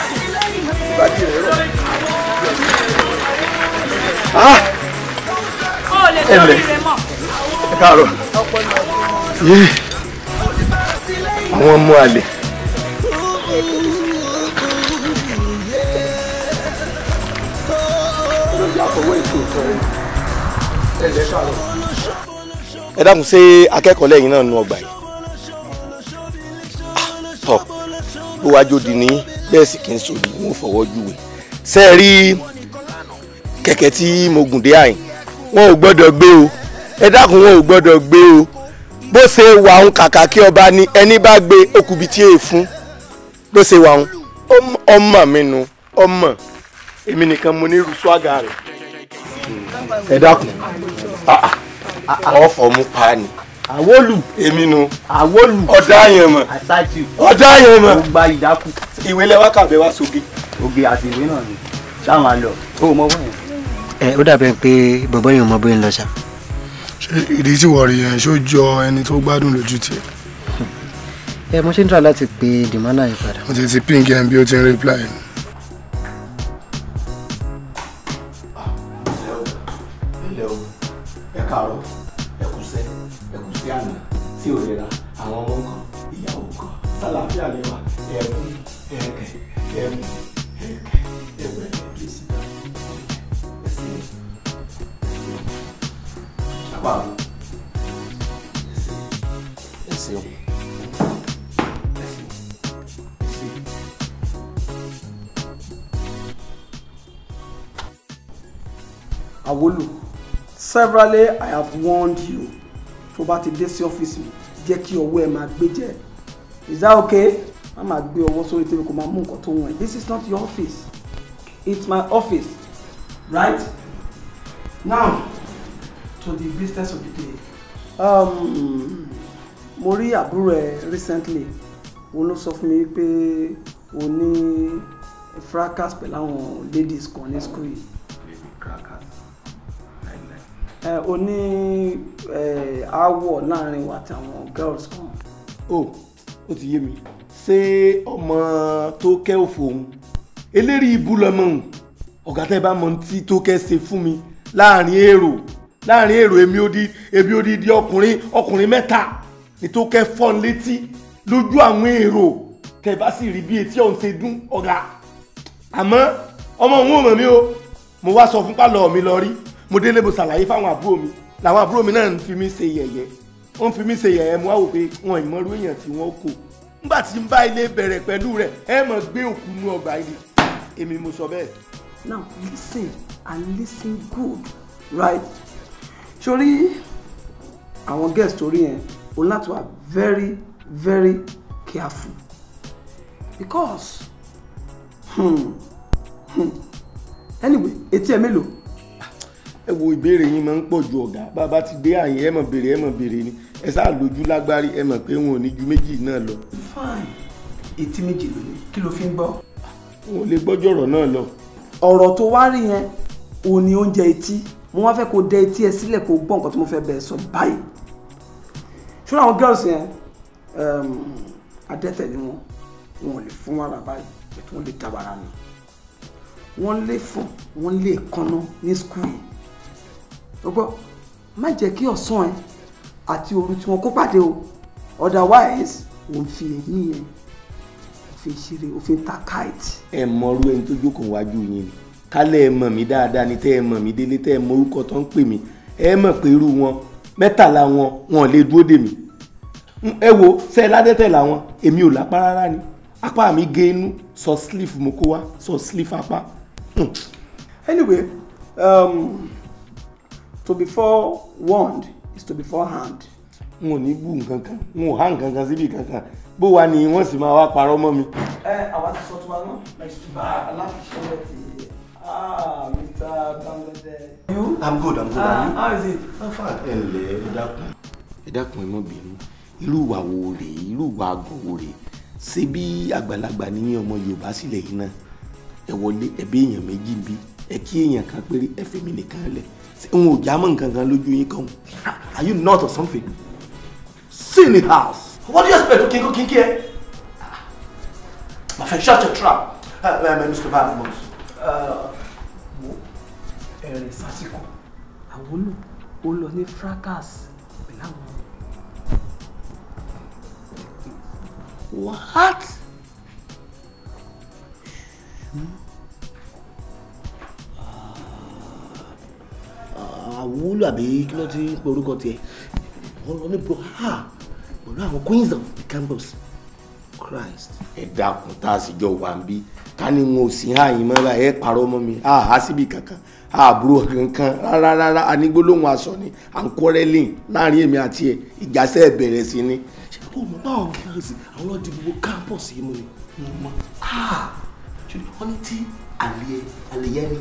ìbàdí rẹ̀ rọ̀. ó lè tó orí rẹ mọ́. ẹ káàárọ̀ àwọn ọmọ àlè. ẹ dákun ṣé akẹ́kọ̀ọ́ lẹ́yìn náà nu ọgbà yìí tọ́ bó wájú di ní bẹ́ẹ̀ sì kì í sòdì wọn fọwọ́ júwe ṣe é rí kẹ̀kẹ́ tí mo gùn dé àyìn wọn ò gbọ́dọ̀ gbé o ẹ dákun wọn ò gbọ́dọ̀ gbé o bó ṣe wà ń kàkà kí ọba ní ẹni bá gbé okùnbi tí èè fún bó ṣe wà ń ọmọ mi nu ọmọ èmi nìkan mo ní irú swaga rẹ ẹ dákun ọ̀fọ̀ mú pa ni. àwọlù èmi nu àwọlù ọ̀dà yẹn mọ̀ ọ̀dà yẹn mọ̀ gba ìdákù. ìwé lẹ́wọ́ kàbẹ́ wá sóge. oge àti ìwé náà ni sáwọn àlọ ó mọ bọ́yẹn. ó dàbẹ̀ pé bọ̀bọ́ yẹn ò mọ bóyá ń lọ ṣá ṣé ìdí tí wọ́n rí yẹn ṣó jọ ẹni tó gbádùn lójú tiẹ̀. Mo ṣe ń try láti pe Dìmọ́lá yìí padà. mo ti ping ẹ̀ bí ó ti ń reply. ẹ káàárọ̀ ẹ kúṣẹ́ àná sí òrera àwọn ọmọ kan ìyàwó kan sálàáfíà lẹ́wà ẹ̀kún ẹ̀kẹ́ ẹ̀mú ẹ̀kẹ́ ẹ̀wẹ̀ ẹ̀kẹ́sì ẹ̀sìn apá ẹ̀sìn Awolu, severally I have warned you. Tó bá ti dé sí ọ́fíìsì mi, jẹ́ kí ọwọ́ ẹ máa gbé jẹ́. Is that okay? Má máa gbé ọwọ́ sórí tèmi kó máa mú nǹkan tó wọ̀nyí. This is not your office. It's my office. Right? Now, to the business of the day. Mo rí àbúrò ẹ recently. Wọ́n ló sọ fún mi pé o ní fracas pẹ̀lú àwọn ladies kan ní school yìí. O ní àwọ̀ láàrin wa àti àwọn girls kan. ó ti yé mi ṣé ọmọ tó kẹ́ òfò òun eléri ibú lọmọ òun ọ̀gá tẹ́ bá mọ tí tó kẹ́ ṣe fún mi láàrin èrò èmi odidi ọkùnrin mẹ́ta ní tó kẹ́ fọ́n létí lójú àwọn èrò tẹ́ bá sì rí bí etí ọ̀hún ṣe dún ọ̀gá àmọ́ ọmọ òun ò mọ̀ mí o mo wá sọ fún pálọ̀ mi lọ rí mo délé mo ṣàlàyé fáwọn àbúrò mi làwọn àbúrò mi náà ń fi mí ṣe yẹ̀yẹ́ wọ́n fi mí ṣe yẹ̀yẹ́ mo wá wò pé wọn ìmọ̀rú èèyàn tí wọ́n kò nígbà tí n bá ilé bẹ̀rẹ̀ pẹ̀lú rẹ̀ ẹ mọ̀ gbé òkú nú ọgbà ilé èmi mo sọ bẹ́ẹ̀. Now listen and listen good, right? Sori àwọn guest torí yẹn o láti wà very very careful because anyway etí ẹ mélòó. ẹ wo ìbéèrè yín máa ń pọ̀ ju ọ̀gá bàbá ti dé àyè ẹ mọ̀ béèrè ni ẹ sáà lójú lágbárí ẹ mọ̀ pé wọn ò ní ju méjì náà lọ. Fine etí méjì ló ní kí ló fi ń gbọ́. wọn ò lè gbọ́jọ́ ọ̀rọ̀ náà lọ. ọ̀rọ̀ tó wá rí yẹn ò ní oúnjẹ etí mo wá fẹ́ kó dẹ etí ẹ sílẹ̀ kó gbọ́ nǹkan tó mo fẹ́ bẹ̀rẹ̀ sọ báyìí. ṣùgbọ́n àwọn girls yẹn adẹ́tẹ̀ ni wọn ò lè fún wàrà báyìí ètò wọn lè dábàrà ni wọ́n lè fún wọ́n lè kánná ní school yìí gbogbo má jẹ́ kí ọ̀sán ẹ àti òru tí wọ́n kó pàdé o otherwise òun fi ẹ̀mí yẹn òfin ṣeré òfin ta kite. ẹ mọrú ẹni tó jókòó wájú yín ni kálẹ̀ ẹ mọ̀ mí dáadáa ni tẹ́ ẹ mọ̀ mí délé tẹ́ ẹ mọ orúkọ tó ń pè mí ẹ mọ̀ pé irú wọn mẹ́tàlá wọn lè dúró dè mí ẹ wo ṣe ládẹ́tẹ̀ làwọn èmi ò lápá rárá ni apá mi gé inú sọ sleeve mo kó wá sọ sleeve apá. Anyway, to be forewarned is to be forehand. n ò ní bú nǹkan kan n ò há nǹkan kan síbi kankan bó wa ni wọ́n sì máa wá parọ́ mọ́ mi. Àwa ti sọ tí wa náà next to aláfiṣẹ́ ti Mr. Bangladesh. You? I'm good. How is it? I'm fine. ẹ dákun ẹ má bínú irú ìwà wo rèé irú ìwà àgọ́ wo rèé ṣé bí àgbàlagbà ní ọmọ Yorùbá sílẹ̀ yìí náà ẹ wọlé ẹbí èèyàn méjì ń bí ẹ kí èèyàn kan péré ẹ fi mí nìkan lẹ̀ n ò já mọ́ nǹkan kan lójú yín kan. Are you not or something? See in the house. What do you expect? Kinky here? My friend, shut your trap. Mr. Badmus. Ẹ̀rìn sásìkò àwọn ó lọ ní fracas pẹ̀lú àwọn. What? Àwúlò àbí kí ló ti ń pe orúkọ tiẹ̀ wọ́n lọ ní bro pẹ̀lú àwọn queens of the campus. Christ ẹ dákun tá a sì jọ wà ń bí ká ní wọn ò sí àyìn mọ́ra ẹ parọ́ mọ́ mi àhá síbi kankan àbúrò kankan rárá anígbólóhùn aṣọ ni à ń quarreling láàrin èmi àti ẹ ìjàsẹ́ bẹ̀rẹ̀ sí ni. ṣé o mọ̀ náà girls àwọn ọlọ́dún gbogbo campus yìí mú ni wọ́n mọ̀ ṣe wọ́n ní tí àlẹ́yẹ ni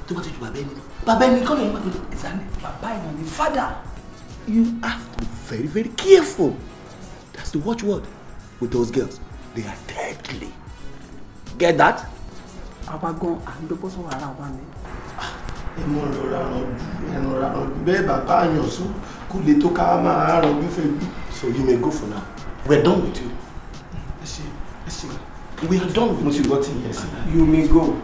tó bá ti ju bàbá ẹni kọ́ ló ń bá mi exactly bàbá ẹni ni father. You have to be very very careful. That's the watchword with those girls. They are deadly. Get that? Àwa gan àdókò sọ ara wa ni. Ẹnu rọra rọjú bẹ́ẹ̀ bàbá àyàn sún kò lè tó ká máa rọjú fẹ́ bí. So you may go for now. We are done with you. We are done with you. You may go.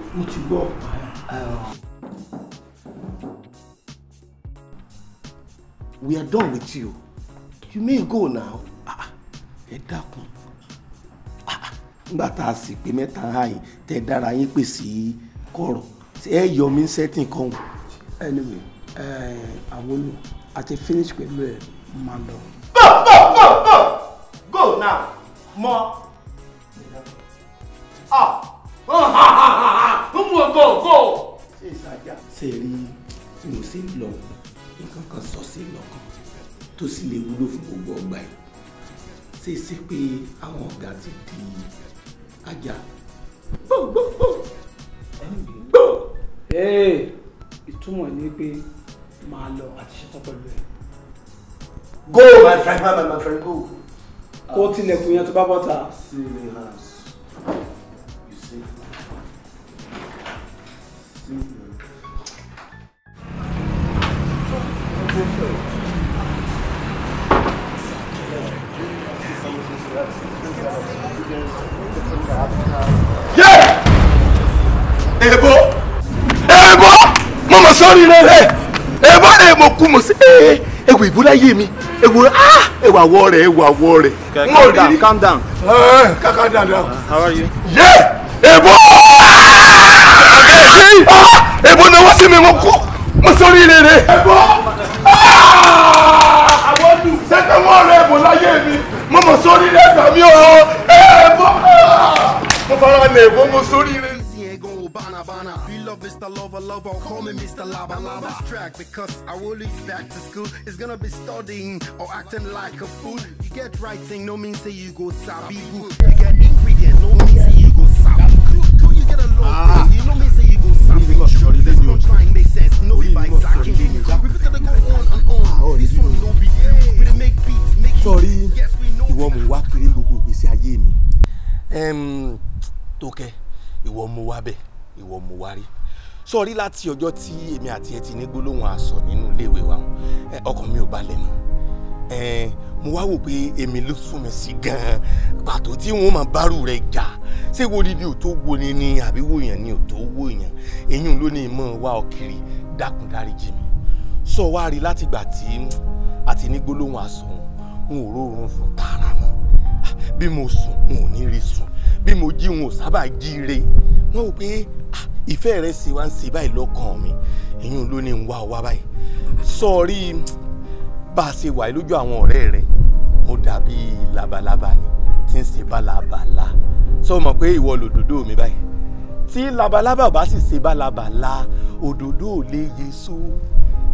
We are done with you. You may go now. Ẹ dákun. Nígbà tá a sì pé mẹ́ta háì tẹ́ dára yín pè sí kọ̀rọ̀. Ẹ yọ mí setting kan. Anyway, Awolu, àti finish pẹ̀lú ẹ̀ máa lọ. Go now. More. Go. Ṣé rí tí mo ṣe ń lọ nǹkan kan sọ sí lọ́kàn tó sì lè wúlò fún gbogbo ọgbà yìí. Ṣé ṣe pé àwọn ọ̀gá ti di ajá. Ìtumọ̀ ní pé máa lọ àti ṣetán pẹ̀lú ẹ̀. Go my friend, go. Kó tilẹ̀kùn yẹn tó bá bọ́ta. You see. Ebo! Mama sorry rere. Ebo le mo kú mo sí. Ewu ìbúláyé mi. Ewu àwọ̀ rẹ̀. Calm down. Calm down. How are you? Yeah! Ebo! Ebo na wá sí mi mo kú. Mo sorry rere. Ebo! Àwọn second one Ebo láyé mi. Mama sorry rere mi o. Ebo! Mo fara le Ebo mo sorry rere. We love Mr. Lover, call me Mr. Laba. I love this track because I will leave back to school. It's gonna be studying or acting like a fool. You get writing, no means say you go sabi. You get ingredient, no means say you go sabi. Cool, you get a low thing, you no means say you go sabi. This one trying make sense, no be by exactly. We better go on and on. This one no be we dey make beats, make Sorry, ìwọ mo wá kiri gbogbo ìgbésí ayé mi. Tókẹ́, ìwọ mo wá bẹ̀. Ìwọ mo wá rí sọrí láti ọjọ́ tí èmi àti ẹ ti ní gbólóhùn asọ nínú iléèwé wa ọkàn mi ò balẹ̀ mọ́ mo wá wò pé èmi ló fún mi sí gan-an pàtó tí wọ́n máa bárù rẹ̀ jà ṣé wo ni ò tó wo ni àbí wo yàn ni ò tó wo yàn èyí ló ní ìmọ̀ wá ọ kiri dákun dáríjì mi sọ wá rí látìgbà tí àti ní gbólóhùn asọ n ò rórun sùn tààrà mọ́ bí mo sùn n ò ní rí sùn bí mo jí n ò sábà jí re wọ́n wò pé ìfẹ́ rẹ̀ sì wá ń ṣe báyìí lọ́kàn mi èyí ló ní ń wá ọ wá báyìí sọ́ọ́rí bá a ṣe wà lójú àwọn ọ̀rẹ́ rẹ̀ mo dàbí labalábá ni tí ń ṣe bálabàlá sọ mọ̀ pé ìwọ lòdòdó mi báyìí tí labalábá bá sì ṣe bálabàlá òdòdó ò lè yé so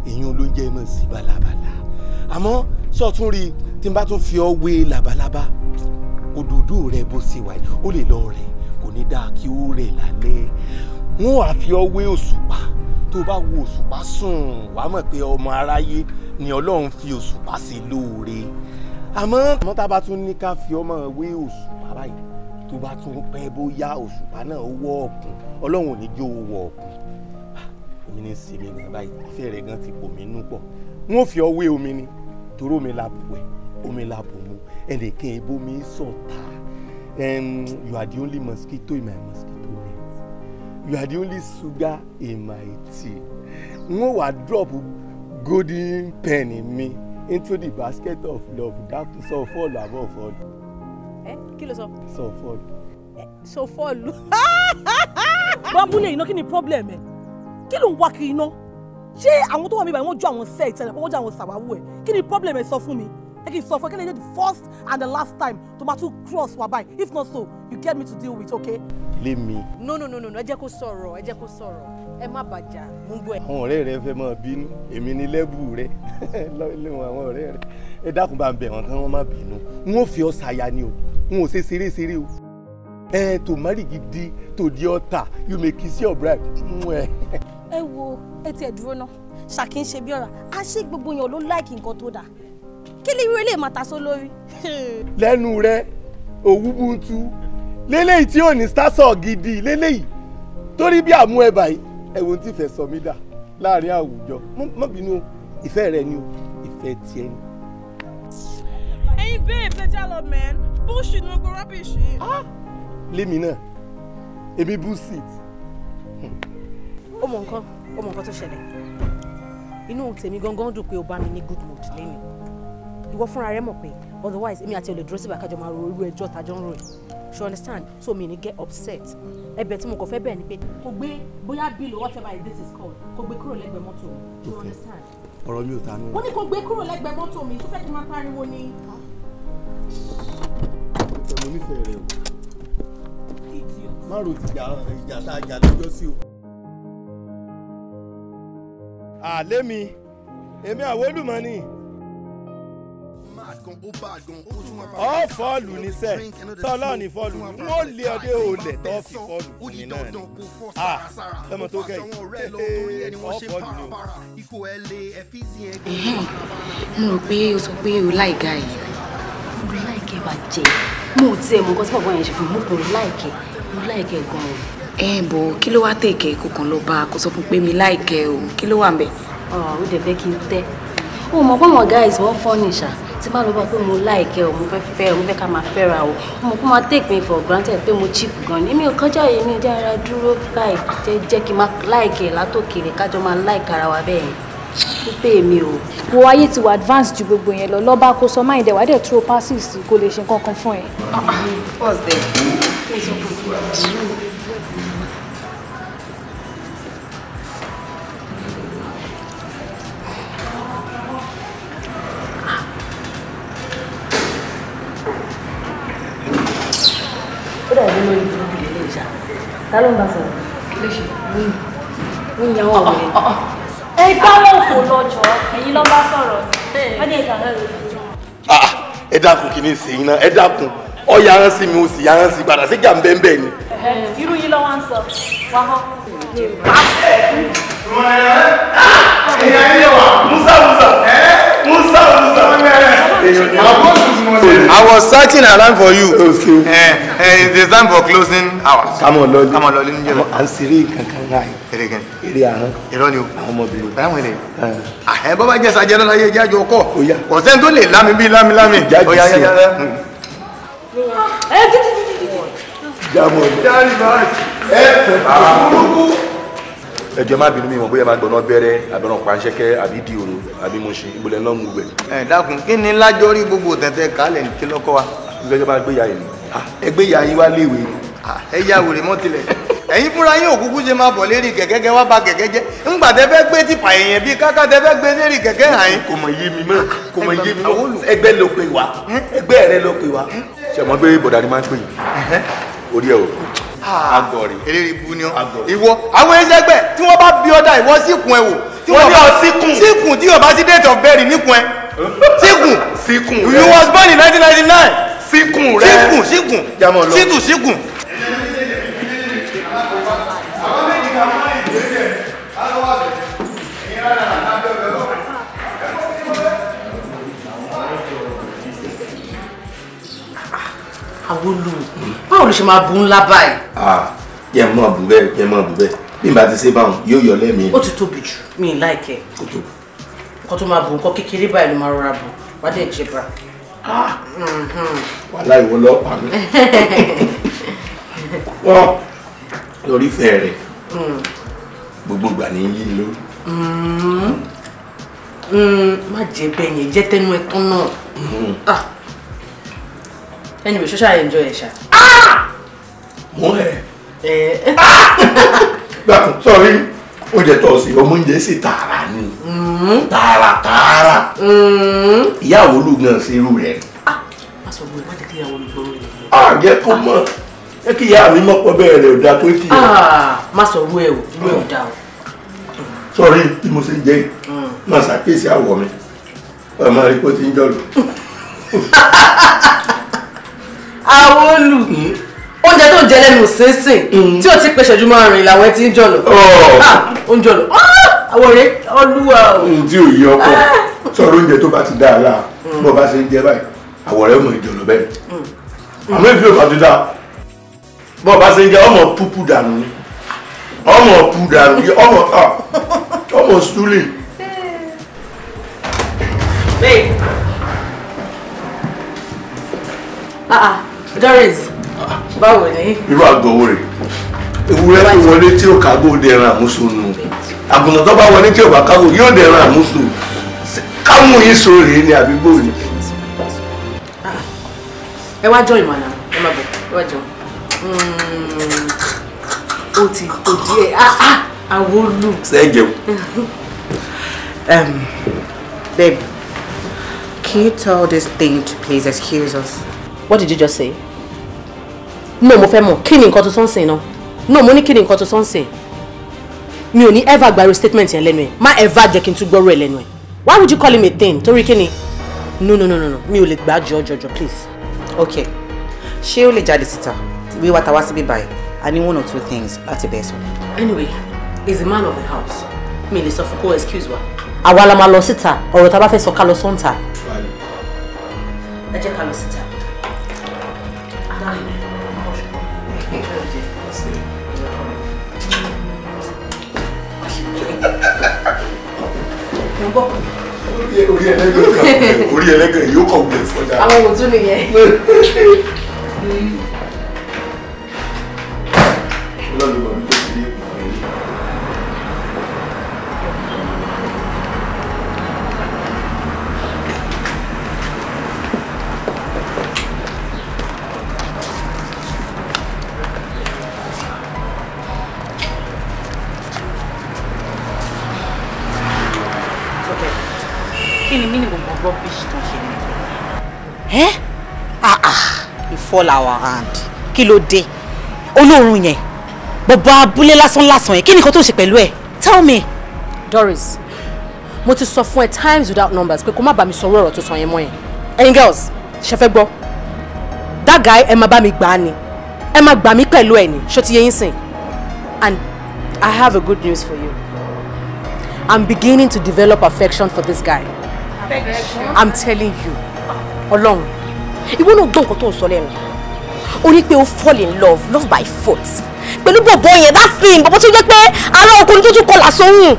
èyí ló ń jẹ́ mọ̀ sí bálabàlá àmọ́ sọ́tún rí tí n bá tún fi ọ wé labalábá òdòdó rẹ̀ bó ṣe wà ó lè lọ rẹ̀ kò ní dáa kí ó rẹ̀ lálẹ́ wọn wàá fi ọ wé òṣùpá tó bá wo òṣùpá sùn wàá mọ̀ pé ọmọ aráyé ni Ọlọ́run fi òṣùpá sí lóore àmọ́ tá a bá tún ní ká fi ọmọ wé òṣùpá báyìí tó bá tún pẹ́ bóyá òṣùpá náà wọ́ ọ̀kùn Ọlọ́run ò ní jó wọ ọ̀kùn èmi ní sinmi gan báyìí ìfẹ́ rẹ̀ gan ti pò mí nú pọ̀ wọn ò fi ọ wé omi ni torí omi la bù wẹ̀ omi la bù mu ẹnìkan ibo mi sọ̀tà you are the only mosquito in my mosquito net. You are the only sugar in my tea. Wọ́n wá drop golden pen in me into the basket of love. Dákun sọ fọ́ọ̀lù àbọ̀ fọ́ọ̀lù. Kí ló sọ? Sọ fọ́ọ̀lù. Sọ fọ́ọ̀lù. Bábúlé iná kí ni problem ẹ̀? Kí ló ń wá kiri iná? Ṣé àwọn tó wà níbàyí wọ́n jọ àwọn sẹ́ẹ̀ tẹ́lẹ̀ wọ́n jọ àwọn sàwáwú ẹ̀? Kí ni problem ẹ̀ sọ fún mi? Kí n sọ fún ẹ kí ni the first and the last time to ma tún cross wa báyìí if not so you get me to deal with okay. Lé mi. No ẹ jẹ́ kó sọ̀rọ̀ ẹ má bàjá mú gbọ́ ẹ. Àwọn ọ̀rẹ́ rẹ fẹ́ máa bínú èmi ní lẹ́bù rẹ lọ́wọ́ àwọn ọ̀rẹ́ rẹ ẹ dákun bá ń bẹ̀ wọ́n kán wọ́n má bínú n ó fi ọ ṣàyà ni o n ò ṣe ṣeré o tó mari gidi tó di ọ̀tá you may kiss your bride. Ẹ wo ẹ tiẹ̀ dúró náà ṣàkí ń ṣe bí ọ̀rà a ṣe gbogbo yẹn ló láìkì nǹkan tó dáa kí lè rí ilé màtá só lórí. lẹ́nu rẹ òwú buntu lélẹ́yìí tí ò ní sásọ̀ gidi lélẹ́yìí torí bí àmú ẹ báyìí ẹ̀wọ̀n tí fẹ́ sọ mí dà láàrin àwùjọ má bínú ìfẹ́ rẹ ni o ìfẹ́ ìfẹ́ tiẹ̀ ni. Hey babe, let's go, man. Bullshit, no go rubbish. Lémi náà, èmi bullshit. Ó mọ nǹkan tó ṣẹlẹ̀. Inú tèmi gangan dùn pé o bá mi ní good mood lẹ́nu. Ìwọ fúnra rẹ mọ̀ pé otherwise èmi àti olè dúró síbà kájọ máa ro irú ẹjọ́ tájọ́ ń rò yìí. You understand? So me ni get upset. Ẹ̀bẹ̀ tí mo kàn fẹ́ bẹ̀ ni pé kò gbé bóyá bill or whatever this is called. Kò gbé kúrò lẹ́gbẹ̀ẹ́ mọ́tò mi. You understand? Ọ̀rọ̀ mi ò ta nù. Wọ́n ní kò gbé kúrò lẹ́gbẹ̀ẹ́ mọ́tò mi. Tó fẹ́ kí n máa pariwo ni. Mo nífẹ̀ẹ́ rẹ o. Má ro ìjà tá a jà lọ́jọ́ sí o. Lémi, èmi Àwólùmọ́ ni. Ọ fọ́ọ̀lù ní sẹ́, tọ́lọ́ ní fọ́ọ̀lù, n ó lé ọdẹ olè tó fi fọ́ọ̀lù fún mi náà ni. Lọ́mọ tó kẹ́yìn, ọ fọ́ọ̀lù ni o. Mo rò pé o sọ pé o láìga yìí. Mo láìkẹ́ bàjẹ́. Mo ò tiẹ̀ mọ nǹkan tí bàbá yẹn ṣe fún mi, mo kàn láìkẹ́ gan-an. Bọ̀ kí ló wá tèkẹ́ kó kàn lọ bá a kó sọ fún pé mi láìkẹ́ o, kí ló wà ń bẹ̀? Ó dẹ̀ fẹ́ kí n tẹ́. Ó mọ̀ pé àwọn guys wọ́n fọ́ nìṣà. Tí bá lọ bá pé mo láìkẹ́ o, mo fẹ́ ká máa fẹ́ra o. Mo kó máa take me for granted pé mo cheap gan ni. Mi ò kọjá yìí mi jẹ́ ara dúró báyìí jẹ́ kí n máa láìkẹ́ látòkèrè kájọ máa láìka ara wa bẹ́ẹ̀. Ó pè mí o. Wo ayé ti wà advance ju gbogbo yẹn lọ. Lọ́ba kó sọ máa ń dẹ̀ wá dẹ̀ throw passes kò lè ṣe nǹkan kan fún ẹ. What's that? Ó dàbí lórí burúkú lè jà. Ta ló ń bá sọ̀rọ̀? Kí ló ṣe? Wọ́n yan wọ̀ wọlé. Ẹ káwọn kò lọ́jọ́, ẹ̀yin ló bá sọ̀rọ̀. Wọ́n ní ìgbà náà ló Ẹ dákun kí ni ìsìn náà, ẹ dákun. Ọ yaran sí mi, ó sì yaran sí padà, síjà ń bẹ́ẹ̀ ni. irú yìí lọ́wọ́ ń sọ. Wà á I was searching around for you. It's time for closing hours. Come on, Lord. Come on, Lord. À ń ṣeré kankan láì. Eré àrán. Irọ́ ni o. Àwọn ọmọbìnrin. Báwo ni? Ẹ bọ́ bá jẹ́ sajẹ́ lọ́la yé jájọ ọkọ̀. Kò sẹ́ni tó lè lámi bí lámi. Jáde sí ẹ. Jámọ̀ ni. Jáde báyìí. Ẹjọ́ má bínú mi mọ̀ bóyá máa gbọ̀nà bẹ̀rẹ̀ àbẹ̀rẹ̀ pàṣẹkẹ́ àbí di òru àbí mo ṣe ìbòlẹ̀ náà mú gbẹ̀. Ẹ dákun kí ni lájọ́ rí gbogbo tẹ̀tẹ̀ kálẹ̀ ní kí lọ́kọ́ wa. Ìgbẹ́jọ́ bá gbé ya yìí. Ẹgbẹ́ ya yín wá léèwé. Ẹ yá wèrè mọ́ tilẹ̀. Ẹ̀yin fúnra yín òkúkú ṣe máa bọ̀ lérí kẹ̀kẹ́ kẹ́ wá ba kẹ̀kẹ́ jẹ́. Ńgbà tẹ fẹ́ gbé tìpà èèyàn bíi káká tẹ fẹ́ gbé lérí kẹ̀kẹ́ hàn yín. Kò mọ̀ yé mi mọ́. Kò mọ̀ yé mi mọ́. Ẹgbẹ́ ló pe wá. Ẹgbẹ́ rẹ ló pe wá. Ṣé ọmọ gbé bọ̀dà ni máa ń pè yín? Orí ẹ̀ o. Agọ̀rì. Eléré ibu ni ọ. Ìwọ àwọn ẹ̀ṣẹ̀gbẹ́ tí wọ́n bá bí ọ̀dà ìwọ síkùn ẹ̀ wò. Wọ́n ní ọ síkùn. Síkùn tí yóò bá sí date of birth níkùn ẹ̀. Síkùn. Síkùn rẹ. You was born in 1999. Síkùn rẹ. Síkùn. Jámọ̀ lọ. Sítù síkùn. Àwòlù báwo ló ṣe máa bu ńlá báyìí. Yẹ mọ bù bẹ́ẹ̀ yẹ mọ bù bẹ́ẹ̀ bí n bá ti ṣe báwọn yóò yọ lẹ́mìí. Ó ti tóbi jù mí láìkẹ́. Nǹkan tó máa bu nǹkan kékeré báyìí ló máa rọra bù wá dẹ̀ jẹ bá. Wàhálà ìwọ lọ́pàá mi. Wọ́n lórí fẹ́ rẹ̀ gbogbo ìgbà ní yí lórí. Má jẹ bẹ́ẹ̀ yẹn jẹ́ tẹnu ẹ tán náà. Anyway, social enjoy it, Sha. Mo gbàtún sọrí oúnjẹ tó sí ọmọ oúnjẹ sì tààrà ni tààrà ìyá Àwòlù gan sí irú rẹ̀. Má sọ gbogbo ìwádìí kí ìyàwó mi gbọ́ rẹ̀. Jẹ́ kó mọ̀ jẹ́ kí ìyá mi mọ̀ pọ̀ bẹ́ẹ̀ rẹ̀ ò dáa tó kì í. Má sọ rú ẹ o rú ẹ ò dáa o. Sọrí bí mo ṣe ń jẹ́ máa ṣàkíyèsí àwọ̀ mi ọmọ rí kó ti ń jọ̀lù. Àwòlù oúnjẹ tó ń jẹ lẹ́nu sínsìn tí ó ti pèsè jù máa rìn làwọn ẹ ti ń jọ̀lọ̀. Ó ń jọ̀lọ̀ àwòrán olúwa o. Tí ò yí ọkọ sọ̀rọ̀ oúnjẹ tó bá ti dáa láà bó bá ṣe ń jẹ báyìí àwòrán ọmọ ìjọ̀lọ̀ bẹ́ẹ̀. Àmọ́ ìfi òbá ti dáa bó bá ṣe ń jẹ ọmọ púpù dànù ni ọmọ pú dànù ni ọmọ súlì. Babe. Doris. Báwo ni? Irú àgọ́ wo rè? Ewúrẹ́ tó wọlé tí ó kágò dẹran àmúso nù. Àgùntàn tó bá wọlé tí ò bá kágò yóò dẹran àmúso. Kámú yín so rèé ni àbígbò ni. Ẹ wá jọ ìmọ̀nà. Ẹ má bọ̀. Ẹ wá jọ. Ó ti kò díẹ̀. Àwọn olù. Sẹ́jẹ̀wò. Babe, can you tell this thing to please excuse us? What did you just say? No, mo fẹ́ mọ̀. Kí ni nǹkan tó sọ ń sìn náà? No, mo ní kí ni nǹkan tó sọ ń sìn. Mi ò ní ever gba statement yẹn lẹ́nu ẹ̀. Má ever jẹ́ kí n tún gbọ́rọ̀ ẹ̀ lẹ́nu ẹ̀. Why would you call him a thing? Torí kí ni? No. Mi ò lè gbà jọjọjọ, please. Okay. Ṣé ó lè jáde síta? We wá ta wá síbí báyìí. I need 1 or 2 things láti bẹ̀ sọ. Anyway, he's the man of the house. Mi lè sọ fún kó excuse wa. Àwa la máa lọ síta. Ọ̀rọ̀ tá bá fẹ́ sọ ká lọ sọ́ńtà. Ẹ jẹ́ ká lọ síta. Orí ẹlẹ́gàn yóò kọ̀ gbẹ̀ fọ́dà. Àwọn òtún nìyẹn. You fall our hand. Kí ló dé? Olórun yẹn. Bàbá abúlé lásán yẹn. Kí ni nǹkan tó ṣe pẹ̀lú ẹ̀? Tell me. Doris, mo ti sọ fún ẹ times without numbers pé kó má bá mi sọ ọ̀rọ̀ tó sọ yẹn mọ́ yẹn. Ẹ̀yin girls, ṣe fẹ́ gbọ́. That guy ẹ máa bá mi gbà á ni. Ẹ máa gbà mí pẹ̀lú ẹ̀ ni. Ṣó ti yé yín sìn? And I have a good news for you. I'm beginning to develop affection for this guy. Affection? I'm telling you. Ọlọ́run. Ìwọ náà gbọ́ nǹkan tó ń sọ lẹ́nu. Ó ní pé ó fall in love by foot. Pẹ̀lú bọ̀bọ̀ yẹn, that thing, bọ̀bọ̀ tó jẹ́ pé ara ọkùnrin tó tún kọlà sóhùn.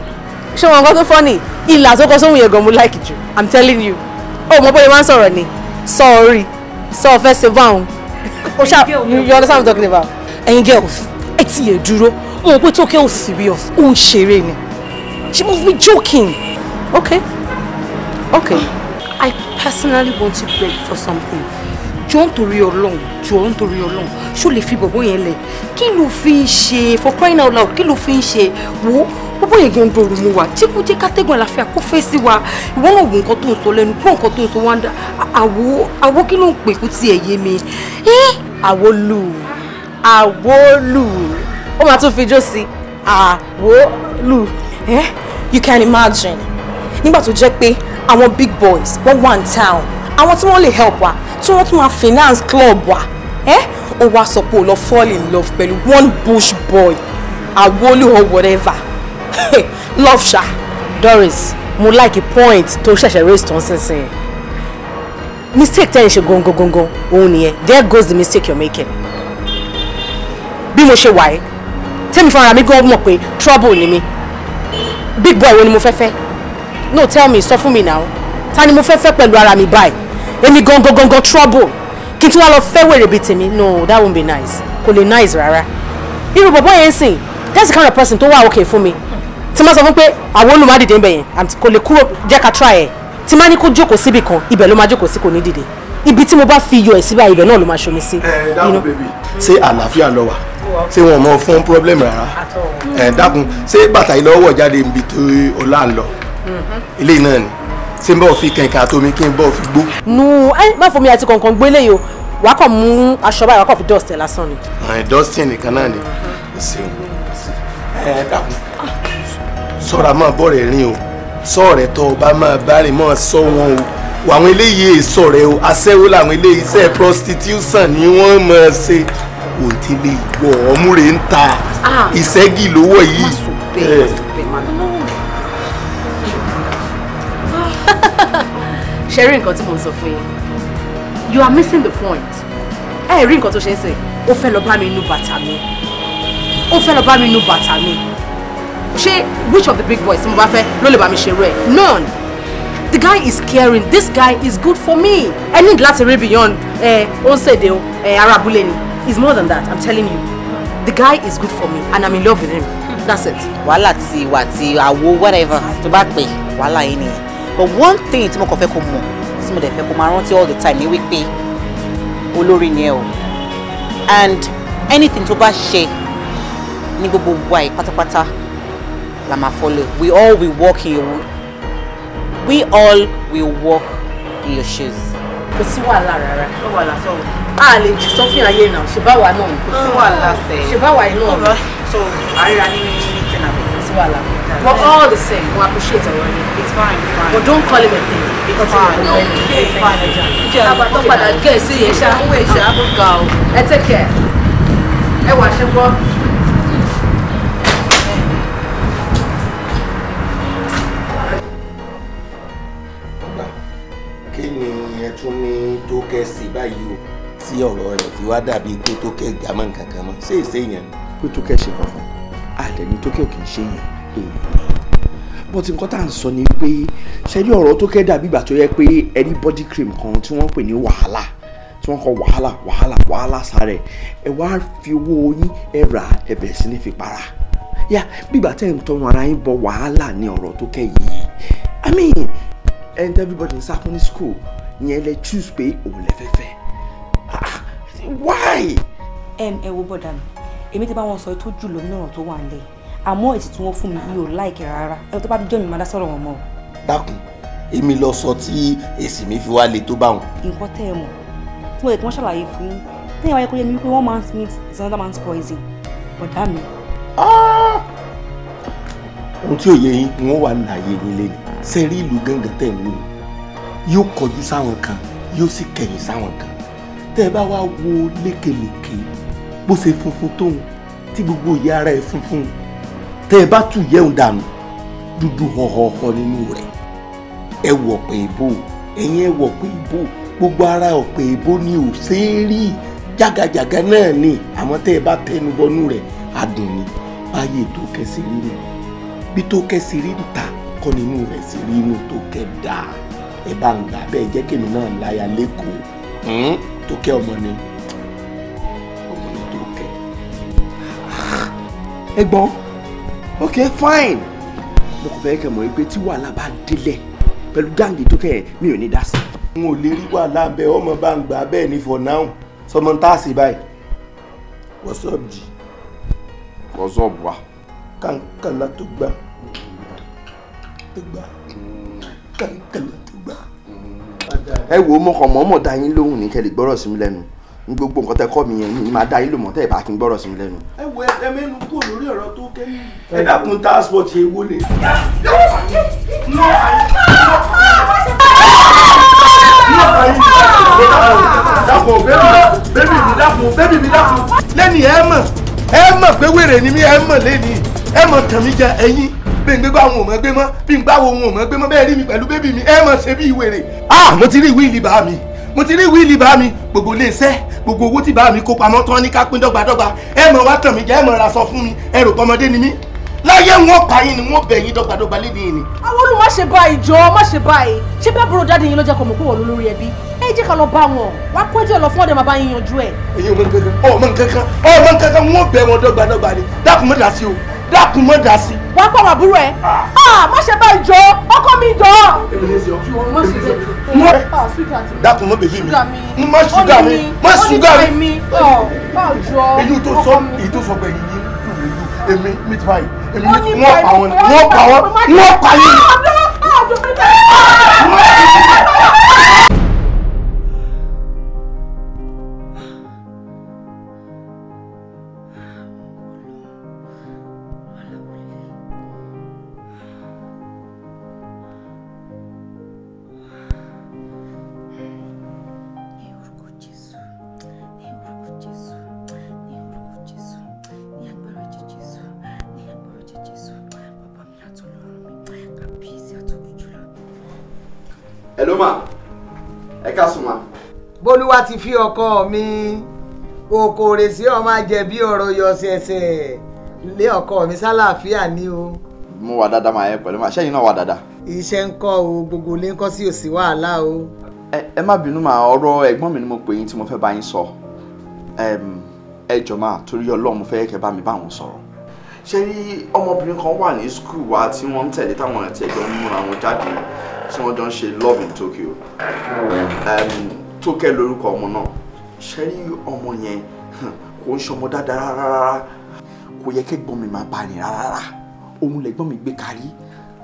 Ṣé wọn nǹkan tó funny? Ìlà tó kọ sóhùn yẹn gan mo like jù. I'm telling you. Ó mọ bóyá wọ́n sọ̀rọ̀ ni. Sorry. Sọ fẹ́ ṣe báwọn. O ṣá, you understand what I'm talking about? Ẹ̀yin girls, ẹ ti yẹ dúró. Mo mọ̀ pé Tókẹ́ ò serious. Ó ń ṣeré ni. She must be joking. Okay. I personally want to beg for something. Jọ̀ọ́ nítorí Ọlọ́run. Ṣó lè fi bọ̀bọ̀ yẹn lẹ̀? Kí ló fi ń ṣe? For crying out loud, kí ló fi ń ṣe? Wo bọ̀bọ̀ yẹn gan dòrò mu wa. Tí kò jẹ́ kátẹ́gùn àlàáfíà kó fẹ́ sí wa. Ìwọ náà wo nǹkan tó ń sọ lẹ́nu, gbọ́ nǹkan tó ń sọ wá ń dá. Àwo kí ló ń pè kú tiẹ̀ yé mi? Àwolù. Ó máa tún fi jó sí. Àwolù. You can imagine. Nígbà tó jẹ́ pé àwọn big boys wọ́n wà ní town, àwọn tí wọ́n lè help wa, tí wọ́n tún máa finance club wa, ó wá sọ pé ó lọ fall in love pẹ̀lú one bush boy, Àwolù or whatever. Love ṣá. Doris, mo like a point tó ṣẹ̀ṣẹ̀ raise tán sínsìn. Mistake tẹ́ ẹ ṣe gangan òun nìyẹn. There goes the mistake you're making. Bí mo ṣe wà ẹ́, tẹ́mi fúnra mi gan mọ̀ pé trouble ni mi. Big boy wo ni mo fẹ́? No, tell me, sọ fún mi now. Ta ni mo fẹ́ pẹ̀lú ara mi báyìí? Èmi gangan trouble. Kí n tún wá lọ fẹ́ wèrè bíi tèmi? No, that won't be nice. Kò lè nice rárá. Irú bọ̀bọ̀ yẹn sìn, that's the kind of person tó wà okay fún mi. Tí ma sọ fún pé àwọn olùmọ̀ dìde ń bẹ̀ yẹn, kò lè kúrò jẹ́ ká try ẹ̀. Tí ma ní kó jókòó síbì kan, ibẹ̀ ló máa jókòó sí kò ní dìde. Ibi tí mo bá fi iyọ̀ ẹ̀ síbà ibẹ̀ náà ló máa ṣomi sí. Dákun bèbí, ṣé àlàáfíà ló wà? Ṣé wọn mọ fún problem rárá? Dákun, ṣé bàtà yìí lọ́wọ́ jáde níbi tó ọlá ń lọ? Ilé náà ni. Ṣé n bọ̀ fi kẹ̀kẹ́ àtomi kí n bọ̀ fi gbó? No, má fún mi àti kọ̀ọ̀kan gbélé yìí o. Wàá kàn mú aṣọ báyìí, wàá kàn fi dust ẹ̀ lásán ni. Dustin nìkan náà ni. Ṣeun. Dákun. Sọ́ra máa bọ̀ rẹ̀ rìn o. Sọ́ọ̀rẹ́ tó o bá máa bá rìn máa sọ wọn o. Àwọn eléyìí sọ̀rẹ́ o. Aṣẹ́wó làwọn eléyìí iṣẹ́ prostitution ni wọ́n máa ṣe. Òǹtí lè wọ̀ ọmúre ń ta. Ìṣẹ́gi lówó yìí. Ṣé rí nǹkan tí mo ń sọ fún yín? You are missing the point. Rí nǹkan tó ṣe ń sè. Ó fẹ́ lọ bá mi nú bàtà mi. Ṣé which of the big boys tí mo bá fẹ́ ló lè bá mi ṣerú ẹ̀? None. The guy is caring. This guy is good for me. I need láti rí beyond Onsede Arabule ni. It's more than that, I'm telling you. The guy is good for me and I'm in love with him. That's it. Wàhálà tí wà tí àwo whatever tó bá pè wàhálà yìí nìyẹn. But one thing tí mo kàn fẹ́ kó mọ̀ tí mo dẹ̀ fẹ́ kó máa rántí all the time ni wípé olórí ni ẹ o. And anything tó bá ṣe ní gbogbo wa yìí pátápátá la máa follow. We all will walk in your shoes. Kò sí wàhálà rárá. Kò wàhálà sọ̀rọ̀. A lè jí sọ́fìn ayé náà. Ṣé báwa náà? Kò sí wàhálà sẹ́. Ṣé báwa yìí náà? So àríra ní tẹ̀nàbí. Kò sí wàhálà. But all the same, we appreciate our money. It's fine. But don't call him a thing. It's fine. No, it's fine. Àgbàdo padà gẹ̀ sí yẹn ṣá. Owó ìṣá ló ga o. Ẹ take care. Ẹ wà ṣe gbọ́. Tún ní tó kẹ́ sí báyìí o tí ọ̀rọ̀ rẹ̀ fi wá dàbí pé tó kẹ́ gbàmọ́ nǹkan kan mọ́ ṣé èsè yẹn ni. pé tó kẹ́ ṣe kankan àlẹ́ ní tó kẹ́ ò kì í ṣe yẹn èèyàn bó ti nǹkan tá à ń sọ ni pé ṣẹ́rí ọ̀rọ̀ tó kẹ́ dàbí ìgbà tó yẹ pé ẹni body cream kan tí wọ́n pè ní wàhálà tí wọ́n kọ wàhálà sára ẹ wá fi owó yín ẹ rà ẹ bẹ̀rẹ̀ sí ní fi para yá bígbà tẹ́ ń tọrun ara yín bọ wàhálà ní ọ̀rọ̀ tó kẹ́ yìí I mean and everybody ń sá fún ní school yẹn lè choose pé òun lè fẹ́fẹ́ why. ẹ wo bọ́dà mi èmi ti bá wọn sọ tó jùlọ nínú ọ̀rọ̀ tó wà nílẹ̀ àmọ́ èsì tí wọ́n fún mi mi ò láìkẹ́ rárá ẹ tó bá dijọ́ mi máa dá sọ̀rọ̀ wọn mọ́. dákun èmi lọ sọ tí èsì mi fi wá le tó bá wọn. nǹkan tẹ́ ẹ mọ̀ tí mo lè kí wọ́n ṣàlàyé fún yín tẹ́yìn wáyé kó yẹ mi wípé one man's meat is another man's poison bọ́dà mi. ohun tí ò yẹ yín ni wọ́n wà ní ààyè yín lé ní sẹ́rí ìlú gángan tẹ̀ ń wò yóò kọjú sáwọn kan yóò sì kẹ̀yìn sáwọn kan tẹ́ ẹ bá wá wo lékelèké bó ṣe funfun tóun tí gbogbo ìyá ara ẹ funfun tẹ́ ẹ bá tù yẹun dànù dúdú họhọhọ nínú rẹ̀ ẹ wọ̀ pé ìbò ẹ̀yin ẹ wọ̀ pé ìbò gbogbo ara ọ̀pẹ ìbò ni ò ṣeé rí jágajàga náà ni àmọ́ tẹ́ ẹ bá tẹnu bọnú rẹ̀ adùn ni báyé tó kẹsì rí nù bí tó kẹsì rí ta kọ́ nínú rẹ̀ sì rí inú tó kẹ dáa ẹ bá ń gbà bẹ́ẹ̀ jẹ́ kèmí náà láya lẹ́kọ̀ọ́ tó kẹ́ ọmọ ni tó kẹ́. ẹ̀gbọ́n ok fine mo kò fẹ́ kẹ́ mọ̀ pé tí wàhálà bá délẹ̀ pẹ̀lú gáǹgì tó kẹ́ mi ò ní dá sí. n ò lè rí wàhálà bẹ́ẹ̀ ọmọ bá ń gbà bẹ́ẹ̀ ni for now sọmọ tá a sì báyìí what's up jí what's up wa kankana tó gbà kankana. ẹ wo mo kàn mọ́ dá yín lóhùn ní kẹ́lẹ́ gbọ́rọ̀ sí mi lẹ́nu ní gbogbo nǹkan tẹ́ kọ́ mi yẹn ni màá dá yín lóhùn tẹ́ ẹ bá kí n gbọ́rọ̀ sí mi lẹ́nu. ẹ wo ẹ mẹ́nu kúrò lórí ọ̀rọ̀ tó kẹ́yìn. ẹ dákun transport ṣe wọlé. bébì mi dákun lẹ́ni ẹ mọ̀ pé wèrè ni mí ẹ mọ̀ lẹ́ni ẹ mọ̀ tàn mí jẹ ẹyin bí n gbégbá àwọn ò mọ̀ gbé mọ́ bí n gbáwo òun ò mọ̀ gbé mọ́ bẹ́ẹ̀ rí mi pẹ̀lú bébì mi ẹ mọ̀ ṣe bí ìwèrè. mo ti rí wíìlì bá mi gbogbo ilé iṣẹ́ gbogbo owó tí bá mi kó pamọ́ tán ní ká pín dọ́gbadọ́gba ẹ mọ̀ wá tàn mí jẹ́ ẹ mọ̀ ra sọ fún mi ẹ rò pọ́mọdé ni mí láyé wọn pa yín ni wọn bẹ̀ yín dọ́gbadọ́gba lédi yín ni. àwọn olùmọ̀ má ṣe báyìí jọ má ṣe báyìí ṣé bẹ́ẹ̀ búrò dáadé yín ló jẹ́ kó mọ̀ pé wọ́n lórí ẹbí ẹ jẹ́ ká lọ bá wọn wá kó ẹjọ́ lọ fún ọdẹ máa bá yín yanjú ẹ̀. èyí ọmọ nǹkankan wọn bẹ̀ wọn dọ́gbadọ́gba ni dákun mọ́ dá sí o dákun mọ́ dá sí. wà á pọ̀ wà búrò ẹ̀ má ṣe báyìí jọ ọkọ mi jọ. dákun mọ́ bèbí mi má ṣúgà mi èyí tó sọ gbẹ̀yìn yín èmi meat pie èmi wọ́n pa yín. hello ma ẹ káàsùn ma. bólúwa ti fi ọkọ mi okòrè sí ọmọ àjẹbí ọ̀rọ̀ yọ ṣẹ̀ṣẹ̀ lé ọkọ mi sálàáfíà ni o. mo wà dáadáa máa yẹ pẹ̀lú máa ṣẹ́yìn náà wà dáadáa. Iṣẹ́ ń kọ́ o, gbogbo ilé ń kọ́ sí òsì wàhálà o. Ẹ má bínú máa ọ̀rọ̀ ẹ̀gbọ́n mi ni mo pè yín tí mo fẹ́ bá yín sọ. Ẹ jọ̀ọ́ máa torí Ọlọ́run mo fẹ́ kẹ́ bá mi bá wọn sọ̀rọ̀. Ṣé rí ọmọbìnrin kan wà ní skul wa tí wọ́n ń tẹ̀lé táwọn àti ẹ̀jọ̀ ń múra wọn jáde tí wọ́n jọ ń ṣe love in Tokyo. Tókẹ́ lórúkọ ọmọ náà. Ṣé rí ọmọ yẹn kò ń ṣọmọ dáadáa rárá, kò yẹ kẹ́gbọ́n mi máa bá ní rárá. Òun lẹ̀gbọ́n mi gbé kárí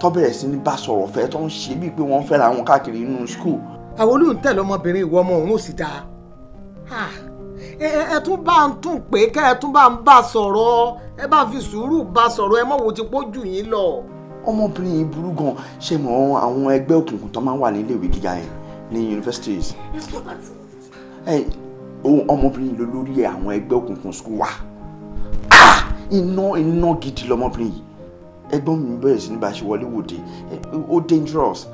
tó bẹ̀rẹ̀ sí ní bá sọ̀rọ̀ fẹ́ tó ń ṣe bíi pé wọ́n ń fẹ́ra wọn káàkiri inú skul. Àwọn olóhùn tẹ̀lé ọmọbìnrin ìwọ ọmọ òun ò sì dáa. Ẹ tún bá ń tún pé kẹ́ ẹ tún bá ń bá sọ̀rọ̀, ẹ bá fi sùúrù bá sọ̀rọ̀, ẹ mọ̀ wo ti pójú yín lọ. Ọmọbìnrin yìí burú gan, ṣe mọ àwọn ẹgbẹ́ òkùnkùn tó máa ń wà ní iléèwé gíga yẹn ní universities. Ọmọbìnrin yìí ló lórí àwọn ẹgbẹ́ òkùnkùn skul wa. Iná gidi lọmọbìnrin yìí. Ẹ̀gbọ́n mi bẹ̀rẹ̀ sí ní bá ṣe wọlé wòde, ó dangerous.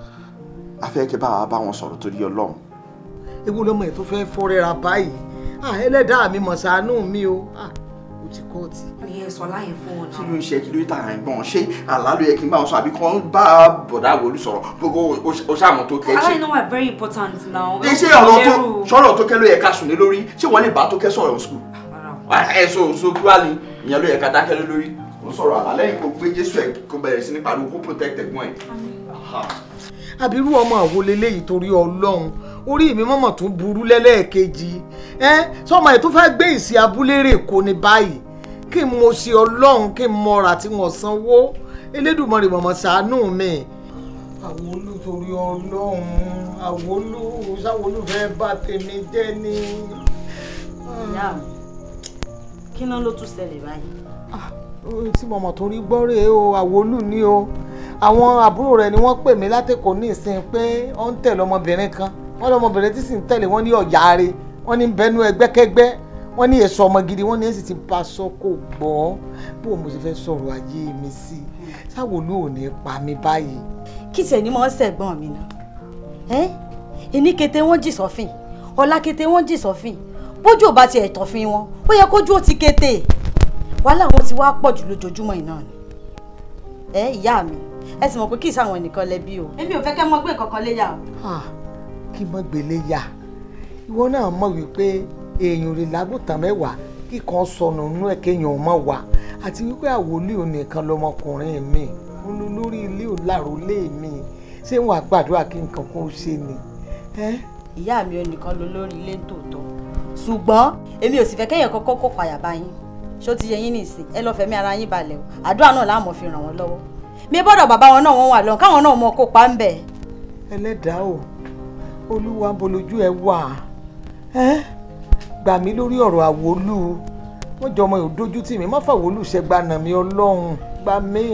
Afẹ́kẹ́ bá wọn sọ̀rọ̀ torí Ọlọ́run. Ewu lọmọ ẹ̀ tó fẹ́ fọ́rẹ́ra báyìí. Ẹlẹ́dàá mi mọ̀ ṣàánú mi o. Ó ti kọ́ọ̀tì. Ìyẹn sọ láyé fún ọ náà. Kí ló ń ṣe kí ló ń tà ẹ̀gbọ́n? Ṣé àlá ló yẹ kí n bá wọn sọ àbí kàn bá bọ̀dá Àwòlú sọ̀rọ̀ gbogbo oṣàmọ̀ tó kẹ́ ṣe? Aláìní wà very important now. Ṣé ọ̀rọ̀ tó kẹ́ ló yẹ ká sùn lé lórí? Ṣé wọ́n lè bá tó kẹ́ sọ̀rọ̀ skul? So kí wá ní ìyẹn ló yẹ ká dákẹ́ lé lórí? Mo sọ̀rọ̀ àlá lẹ́yìn kó gbé Jésù ẹ̀ kó bẹ̀rẹ̀ sí ní pariwo kó protect ẹ̀gbọ́n ẹ̀. Àbírú ọmọ àwo leléyìí torí Ọlọ́run, orí mi mọ̀mọ̀ tún burú lẹ́lẹ́ẹ̀kejì. Sọ́mọ ẹ̀ tó fẹ́ gbé ìsì abúlé rè kó ní báyìí. Kí n mo ṣe Ọlọ́run, kí n mọ̀ra tí wọ́n sanwó. Elédùmarè mọ̀mọ̀ ṣàánú mi. Àwòlú torí Ọlọ́run, Àwòlú fẹ́ bá tèmi jẹ́ ni. Ìyá mi, kí náà ló tún ṣẹlẹ̀ báyìí? Tí mọ̀mọ̀ torí gbọ́ rèé o, Àwòlú ni o. Àwọn àbúrò rẹ̀ ni wọ́n pè mí látẹ̀kọ́ ní ìsìn pé ó ń tẹ̀lé ọmọbìnrin kan. Wọ́n lọ́mọbìnrin tí sì ń tẹ̀lé wọ́n ní ọ̀yàre, wọ́n ní bẹnu ẹgbẹ́kẹ́gbẹ́, wọ́n ní èso ọmọ gidi, wọ́n ní èsì ti bá aṣọ kò gbọ́. Bó mo ṣe fẹ́ sọ̀rọ̀ ayé mi sí i, Ṣàwòlú ò ní pa mi báyìí. Kí tiẹ̀ ní mọ́ ṣẹ̀gbọ́n mi náà. Ẹni kété wọ́n jì sọ́fìn, ọ̀la kété wọ́n jì sọ́fìn. Bójú ò bá tiẹ̀ tọ̀fin wọn, ó yẹ kójú ó ti kété. Wàhálà wọn ti wá pọ̀ jù lójoojúmọ́ iná ni. Ìyá mi, ẹ sì mọ̀ pé kì í sáwọn nìkan lẹ́bí o. Èmi ò fẹ́ kẹ́ mọ́ gbé kankan léyà o. Kí mọ́ gbé léyà? Ìwọ náà mọ̀ wípé èèyàn lè lágùntàn mẹ́wàá kíkan sọnù nínú ẹ̀ kéèyàn mọ̀ wá. Àti wípé Àwòlú nìkan lọmọkùnrin mi, olórí ilé òlàrólé mi. Ṣé wọn àgbàdúrà kí nǹkan kan ṣe ni? Ìyá mi ò nìkan ló lórí ilé tòótọ́. Ṣùgbọ́n èmi ò sì fẹ́ kẹ́yìn kọ́kọ́ kó payà bá yín. Ṣó ti yẹ yín nìsín, ẹ lọ fẹ̀mí ara yín balẹ̀ o. Àdúrà náà láàmú fi ràn wọ́n lọ́wọ́. Mi bọ́dọ̀ bàbá wọn náà wọ́n wà lọ́n káwọn náà mọ kópa ń bẹ̀. Ẹlẹ́dàá o, Olúwa bolójú ẹ wà. Gbà mí lórí ọ̀rọ̀ Àwòlú. Wọ́n jọ ọmọ yóò dójú tì mí, má fàwòlú ṣẹgbà nà mí Ọlọ́run, gbà mí.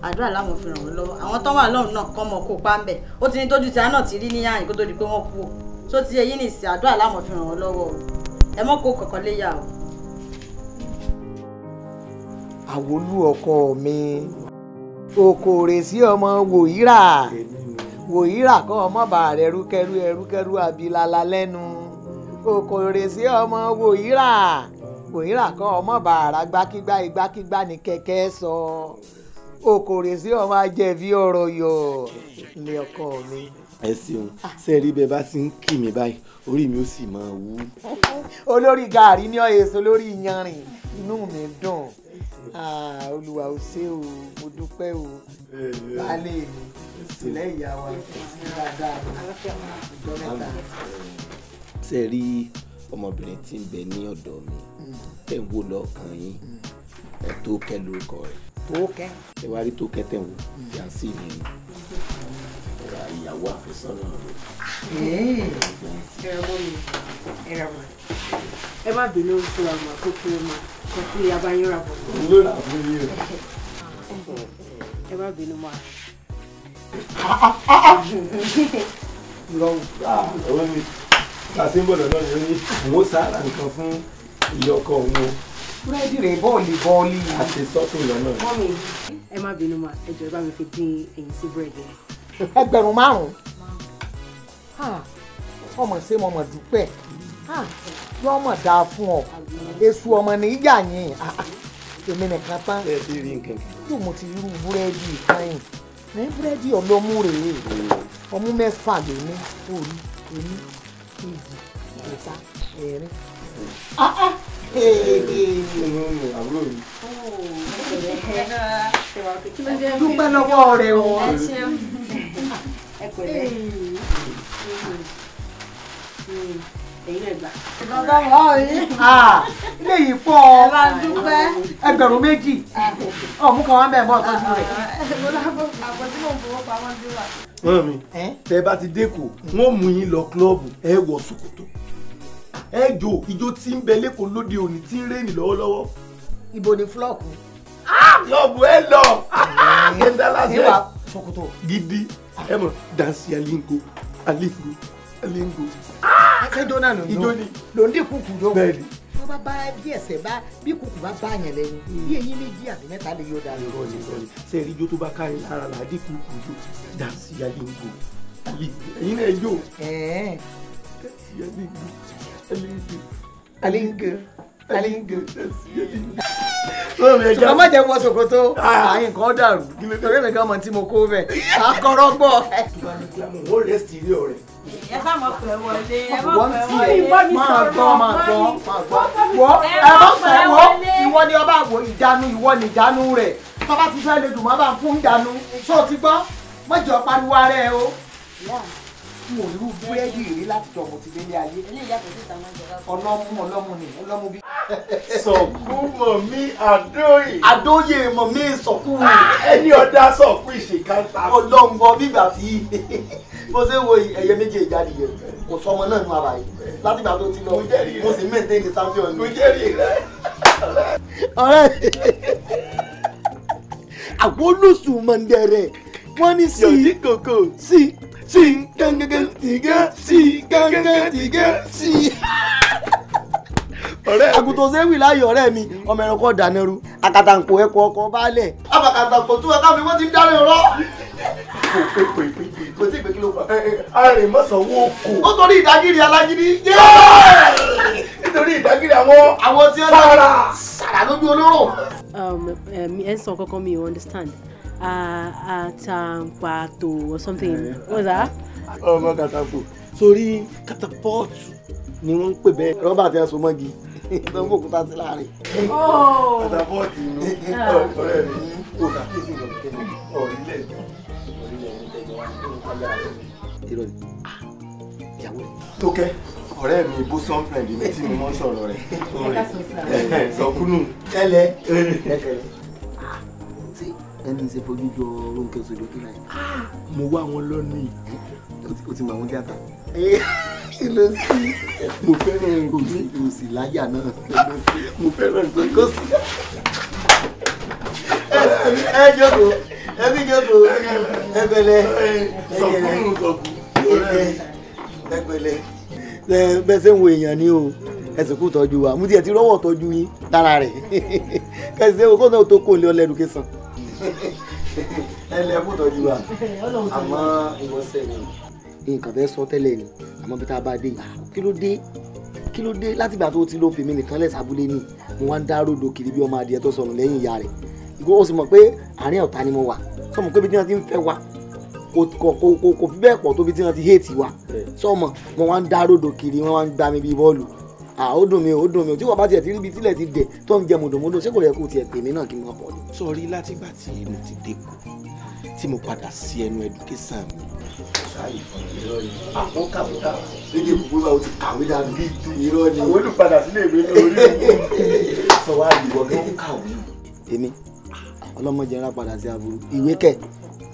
Àdúrà láàmú fi ràn wọ́n lọ́wọ́. Àwọn tó wà lọ́run náà kọ́ mọ kópa ń bẹ̀. Ó ti ní tójú tí a náà ti rí ní yáyìn kó tó di pé wọ́n kú o. Ṣó ti yẹ yín nìsín, àdúrà láàmú fi ràn wọ́n lọ́wọ́ o. Ẹ mọ́ kó kankan léyà o. Àwòlú ọkọ mi, okòrè sí ọmọ Wòyírà, Wòyírà kọ́ ọmọ bàá rẹ̀ ẹrúkẹ́rú abilala lẹ́nu. Okòrè sí ọmọ Wòyírà, Wòyírà kọ́ ọmọ bàá rà gbákígbá ní kẹ̀kẹ́ sọ. Okòrè sí ọmọ ajẹ̀bí ọ̀rọ̀ yọ̀ ní ọkọ mi. Ẹ ṣeun, ṣe rí bẹ́ẹ̀ bá sì ń kì mí báyìí, orí mi ó sì máa wú. Olórí gàrí ní èso lórí iyanrìn, inú mi dùn. Olúwa ò ṣé o, mo dúpẹ́ o. Baálé mi, sílẹ̀ ìyá wa, dáadáa, ìjọ mẹ́ta. Ṣé rí ọmọbìnrin tí ń bẹ ní ọ̀dọ̀ mi, tẹ̀ ń wò lọ́ọ̀kan yín, Tókẹ́ lórúkọ rẹ̀. Tókẹ́? Ẹ wá rí Tókẹ́ tẹ̀ ń wò, Yansi ni ìyàwó àfẹ́sọ́nà rẹ̀. Ẹ má bínú fún àwọn àkókò ọmọ kan tí a bá yín ra bọ̀. Ló rà fún yín. Ẹ má bínú máa. Ọwọ́ mi kàṣí ń bọ̀dọ̀ náà ní òun sára nǹkan fún ìyá ọkọ òun o. Búrẹ́dì rẹ̀ bọ́ọ̀lì. Àti sọ́tún lọ́nà. Mọ́mì, ẹ má bínú máa, ẹ jọ̀ọ́ ẹ bá mi fi dín ẹyin sí búrẹ́dì. 5,000. Ọmọ ṣe mo mọ̀ dúpẹ́. Yọ́ mọ̀ dáa fún ọ. Èṣù ọmọ ní ìyá yín. Èmi nìkan tán. Ẹ ti rí nǹkan kan. yóò mo ti irú búrẹ́dì káyìn ní búrẹ́dì ọlọ́mú rèé ọmú mẹ́fà ló ní orí oní kejì ìta ẹ̀rin. dúpẹ́ lọ́wọ́ rẹ̀ wọ́n. ilé yìí pọ̀ ẹgbẹ̀rún méjì ọ̀mú kan wá bẹ̀ bọ́ ọ̀tọ́jú rẹ̀. mọ́mí tẹ́ bá ti dẹ́kọ̀ wọ́n mú yín lọ kílọ̀bù ẹ wọ ṣòkòtò ẹ jó ijó tí ń bẹ lẹ́kọ̀ọ́ lóde òní tí ń rẹ́ni lọ́wọ́lọ́wọ́. ibo ni flọ́ọ̀kù. kílọ̀bù ẹ lọ ẹ̀ńdálásẹ̀ ṣòkòtò gidi ẹ mọ̀ dansi alingo alingo alingo. akẹ́jọ́ náà ló ń dín kúkú yó. bẹ́ẹ̀ni. wọ́n bá bá bí ẹsẹ̀ bá bí kúkú bá bá yẹn lẹ́nu bí eyín méjì àti mẹ́ta lè yọ dáa. ìrọ̀lẹ́ sẹ́ẹ̀rí ijó tó bá káyìn lára là á dín kúkú yó dansi alingo alingo ẹ̀yin náà jó. alingo alingo. ṣùgbọ́n má jẹ́ wọ ṣòkòtò àyìn kan dàrú torí mi kan mọ̀ tí mo kó bẹ̀ akọ̀rọ̀ gbọ́. wọ́n rẹ̀ sí ilé ọ̀rẹ́. ẹ bá mọ̀ pẹ̀ wọlé ẹ mọ̀ wọ́n pẹ̀ ti wọlé. ẹ̀ máa gbọ́ wọ́ ẹ má fẹ́ wọ́ ìwọ ni ọba àwọ̀ ìjánu ìwọ ni ìjánu rẹ̀ tọ́ba ti fẹ́ lè dùn má bá ń fún ìjánu ṣó ti gbọ́ mọ́jọ pariwo ara ẹ o. n ò irú búrẹ́dì rí láti jọ mo ti délé ayé. ọlọ́mú ni ọlọ́mú bí. sọ̀kú mọ̀ mí àdóyè. àdóyè mọ̀ mí sọ̀kú. ẹni ọ̀dà sọ̀kú ìṣèkántà. ọlọ́ngbọ bígbà tí bó ṣe wo ẹyẹ méje ìjáde yẹn kò sọmọ náà nù ara yìí látìgbà tó ti lọ mo sì maintain the champion ni. mo jẹ́rìí rẹ̀. ọ̀rẹ́ àwọn olóṣù mọ̀ndẹ̀rẹ̀ wọ́n ní sí yọ̀dí kòkó sí gangan tìgẹ́ sí gangan tìgẹ́ sí. ọ̀rẹ́ àgùntàn sẹ́wì láyọ̀ ọ̀rẹ́ mi ọmọ ẹ̀rọ dànẹ́rù àkàtàǹkò ẹ̀kọ́ ọkọ̀ baálẹ̀ àbàkàtàǹkò tó ẹ̀ká mi wọ́n ti ń dáná ẹ̀rọ. kò tí ì pé kí ló fà. arìn mọ́sàn-án wó kò. ó torí ìdágìrì alágídí. nítorí ìdágìrì àwọn tí wọ́n sára lójú olóró. ẹ sọ kankan mi ò understand. Atampato or something. What's that? ọmọ kàtàkù sórí catapult ni wọ́n ń pè bẹ́ẹ̀. rọ́bà tí a so mọ́gi tó ń fòkúta sí láàrin. catapult inú ọ̀rẹ́ mi kò sàkíyèsí ìgbọ̀nkẹ́ni ọ̀rílẹ̀ ìrọ̀lẹ́ ìyàwó rẹ̀. Tókẹ́ ọ̀rẹ́ mi bosom friend mi tí mo mọ́ sọ̀rọ̀ rẹ̀ sọkúnù ẹlẹ́ ẹni ṣe fojú jọ Rónkẹ́ Òṣòdì láì. mo wá wọn lónìí. o ti mọ àwọn tíátà. kí ló sí. mo fẹ́ràn kò sí láyà náà. mo fẹ́ràn kò sí. ẹ jókòó ẹ bí jókòó ẹ pẹ̀lẹ́ sọkúnù sọkú ẹ pẹ̀lẹ́ bẹ́ẹ̀ ṣe ń wo èèyàn ni o ẹsìn kú tọ́jú wa mo tiẹ̀ ti rọ́wọ́ tọ́jú yín lára rẹ̀ kẹsì ṣe kó náà tó kó lé ọlẹ́nu kẹsàn. ẹlẹ́ kú tọ́jú wa àmọ́ ìwọ́sẹ̀ ni nǹkan fẹ́ sọ tẹ́lẹ̀ ni àmọ́ bí tá a bá dé kí ló dé láti ìgbà tó ti lọ fèmí nìkan lẹ́sàbúlé ni mo wá ń dá ròdò kiri bí ọmọ adìẹ tó sọnù lẹ́yìn ìyá rẹ̀ ìgbó ó sì mọ̀ pé àárín ọ̀tá ni mo wà sọmọ pé bí tí wọ́n ti ń fẹ́ wa kò fi bẹ́ẹ̀ pọ̀ tóbi tí wọ́n ti hate wa sọmọ mo wá ń dá ròdò kiri wọ́n wá ń gbá mi bíi bọ́ọ̀lù ó dùn mí ó dùn mí tí wọ́n bá tiẹ̀ ti ríbi tílẹ̀ ti dẹ̀ tó ń jẹ mòdòmódò ṣé kò yẹ kó tiẹ̀ pè mí náà kí n máa pọ̀ ni. sọrí látìgbà tí mo ti dẹ́kun tí mo padà sí ẹnu ẹdùkẹ́sàn mi. àwọn kàwéta lédè kúkú bá o ti kàwé dànù bí irọ́ ni. àwọn olùpadà sílé ìwé lórí sọ wá ìwọ tó ń kàwé. èmi ọlọ́mọdé ńlá padà sí aburú ìwé kẹ̀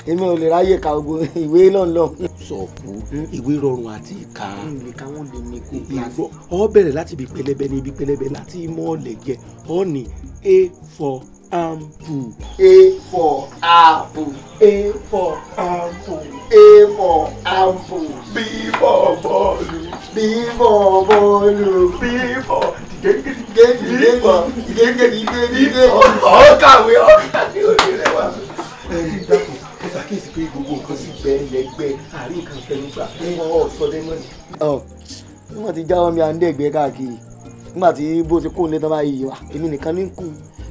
èmi ò lè ráyè ka gbogbo ìwé lọ́nlọ́. sọ̀kú ìwé rọrùn àti ìka. ìka wọn lè ní kó kíláàsì. ọ bẹ̀rẹ̀ láti ibi pẹlẹbẹ ní ibi pẹlẹbẹ láti mọ́ ọ̀lẹ̀gẹ̀ ọ ní A for ample. A for apple. A for ample. A for ample. B for bọ́ọ̀lù. B for bọ́ọ̀lù. B for gègé. ọ̀kàwé òní rẹ̀ wá. ó ṣàkíyèsí pé gbogbo nǹkan sì bẹ́ẹ̀ lẹ́gbẹ́ àárín nǹkan fẹ́ nígbà ọ̀sọ̀dẹ́mọ́ni. nígbà tí jáwọ́ mi à ń dẹ̀gbẹ́ káàkiri nígbà tí bó ti kó nílé tán báyìí wà èmi nìkan ní kù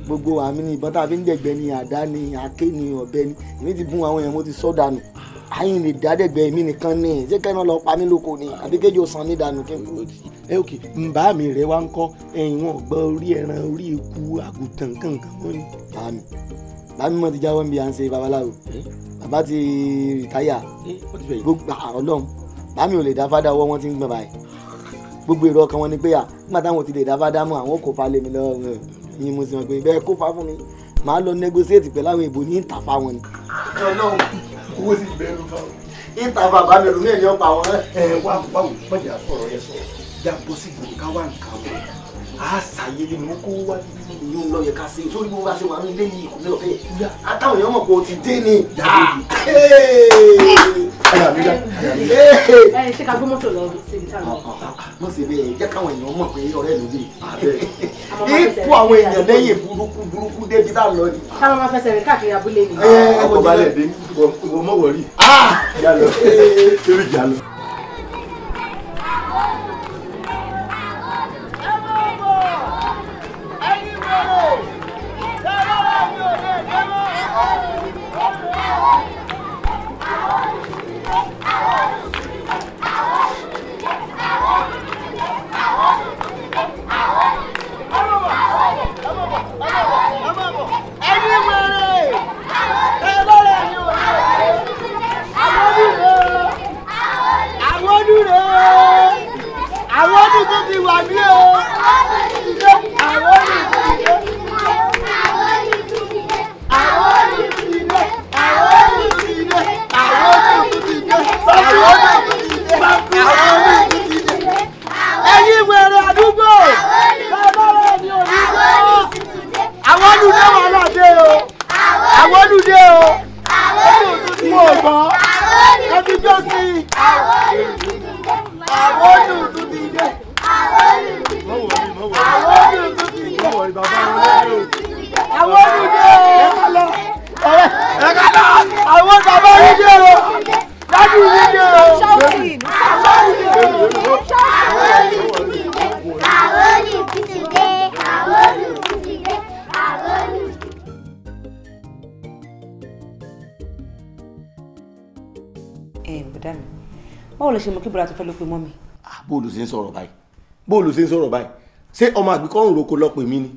gbogbo àmì ni ìbọn tá a fi ń dẹ̀gbẹ́ ni àdá ni àáké ni ọ̀bẹ ni èmi ti bún àwọn èèyàn mo ti sọ́ dànù àyìn lè dá dẹ̀gbẹ́ mi nìkan ní ṣé kẹ́ná lọ pa mí lóko ni àbí kéjì ó san mí dànù kí n kú. ẹ òkè nbà mi rẹ wá ń kọ ẹ̀yìn wọn gbọ́ orí ẹran orí eku àgùntàn kankan wọn ni. bàmí mọ̀ ti jáwọ́ níbi à ń ṣe babaláwo bàbá ti rìtáyà gbogbo ọlọ́run bàmí ò lè dá fádà ọwọ́ wọn ti ń gbọ̀n báyìí gbogbo èrò ọkàn wọn ni pé nígbà táwọn ti lè dá fádà mọ́ àwọn kò fa lé mi lọ́wọ́ yín mo sì mọ̀ pé bẹ́ẹ̀ kó fa fún mi màá lọ negotiate pẹ̀lú àwọn èbò ní ìtàfà wọn ni. ọlọ́run owó sì bẹ̀rù fáwọn. ìtàfà bá mi rò ní ènìyàn pa wọn. wá báwo mọ̀jà sọ̀rọ̀ yẹn sọ̀rọ̀ já bó sì gbòòrò ká wá nǹkan wọ̀ á ṣàyè ni mo kó wá ìyún lọ yẹ ká ṣe sórí bó bá ṣe wà ní ilé yìí kò ní ọ̀fẹ́ àtàwọn èèyàn mọ̀ pé o ti dé ni. ṣé ká gbé mọ́tò lọ síbi táwọn. mọ̀ sí bẹ́ẹ̀ jẹ́ káwọn èèyàn mọ̀ pé ọ̀rẹ́ ló dé. ipò àwọn èèyàn lẹ́yìn burúkú débi tá a lọ ni. ká máa fẹsẹ̀ rìn káàkiri abúlé ni. ọkọ̀ balẹ̀ dé ìwọ mọ̀ wọ̀rí. ìjà lọ eré ìjà lọ. Àwọn ọdún tó ti wà ní o. Àwọn ọdún tó ti dé. Àwọn ọdún tó ti dé. Àwọn ọdún tó ti dé. Àwọn ọdún tó ti dé. Àwọn ọdún tó ti dé. Àwọn ọdún tó ti dé. Àwọn ọdún tó ti dé. Ẹ̀yin wèrè àdúgbò. Bàbá mi ò ní gbọ́. Àwọn olùdé wà ládé o. Àwọn olùdé o. Mo gbọ́. Ẹ ti jó sí i. Àwọn olùdé tó ti dé. Àwọn olùdé tó ti dé. Àwọn olùdé ẹ ká lọ. Àwọn bàbá yìí dé o. Dájú yìí dé o. Àwọn olùdé tó ti dé. Àwọn olùdé tó ti dé. Àwọn olùdé tó ti dé. Àwọn olùdé. Bùdá mi báwo lè ṣe mọ kí bùrà tó fẹ́ ló pe mọ́ mi. bóòlù ṣe ń sọ̀rọ̀ báyìí bóòlù ṣe ń sọ̀rọ̀ báyìí ṣé ọmọ àgbẹ̀kọ́rùn roko lọ́pọ̀ mi ni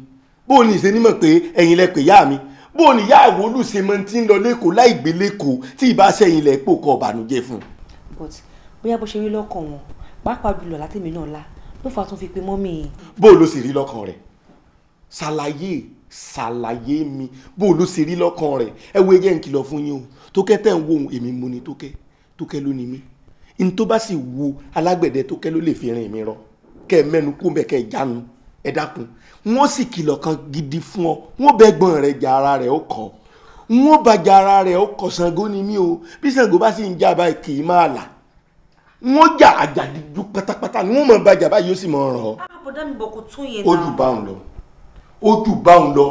bóòlù ní ìṣe nímọ̀ pé ẹ̀yin lẹ pè yá mi bóòlù ìyá àwòlù ṣe mọ tí ń lọ lẹ́kọ̀ọ́ láì gbé lẹ́kọ̀ọ́ tí ì bá ṣẹ̀yìn lẹ̀ pò kọ́ ọ̀bànújẹ́ fún. but bóyá bó ṣe rí lọ́kàn wọn pàápàá jùlọ látẹ̀mí náà la ló fà tún fi pe mọ́ mi. bóòlù sì rí lọ́kàn rẹ̀ ṣàlàyé mi bóòlù sì rí lọ́kàn rẹ̀ ẹ wo ẹjẹ́ ń kìlọ̀ fún yín o Tókẹ́ tẹ̀ ń wo èmi mo ni Tókẹ́ ló ni mí n tó bá sì wo alágbẹ̀dẹ Tókẹ́ ló lè fi rìn mí rọ kẹ ẹ mẹ́nu kó bẹ kẹ ẹ jánu ẹ dákun wọ́n sì kìlọ̀ kan gidi fún ọ wọ́n bẹ gbọ́n rẹ̀ jà ara rẹ̀ ó kọ́ wọ́n bá jà ara rẹ̀ ó kọ́ Ṣàngó ni mí o bí Ṣàngó bá sì ń jà báyìí kì í máa là wọ́n jà àjàdíjú pátápátá ni wọ́n mọ̀ bá jà báyìí ó sì mọ̀ ràn ọ́. àbọ̀dá mi bọ̀ kò tún yẹn náà. ojú báwọn lọ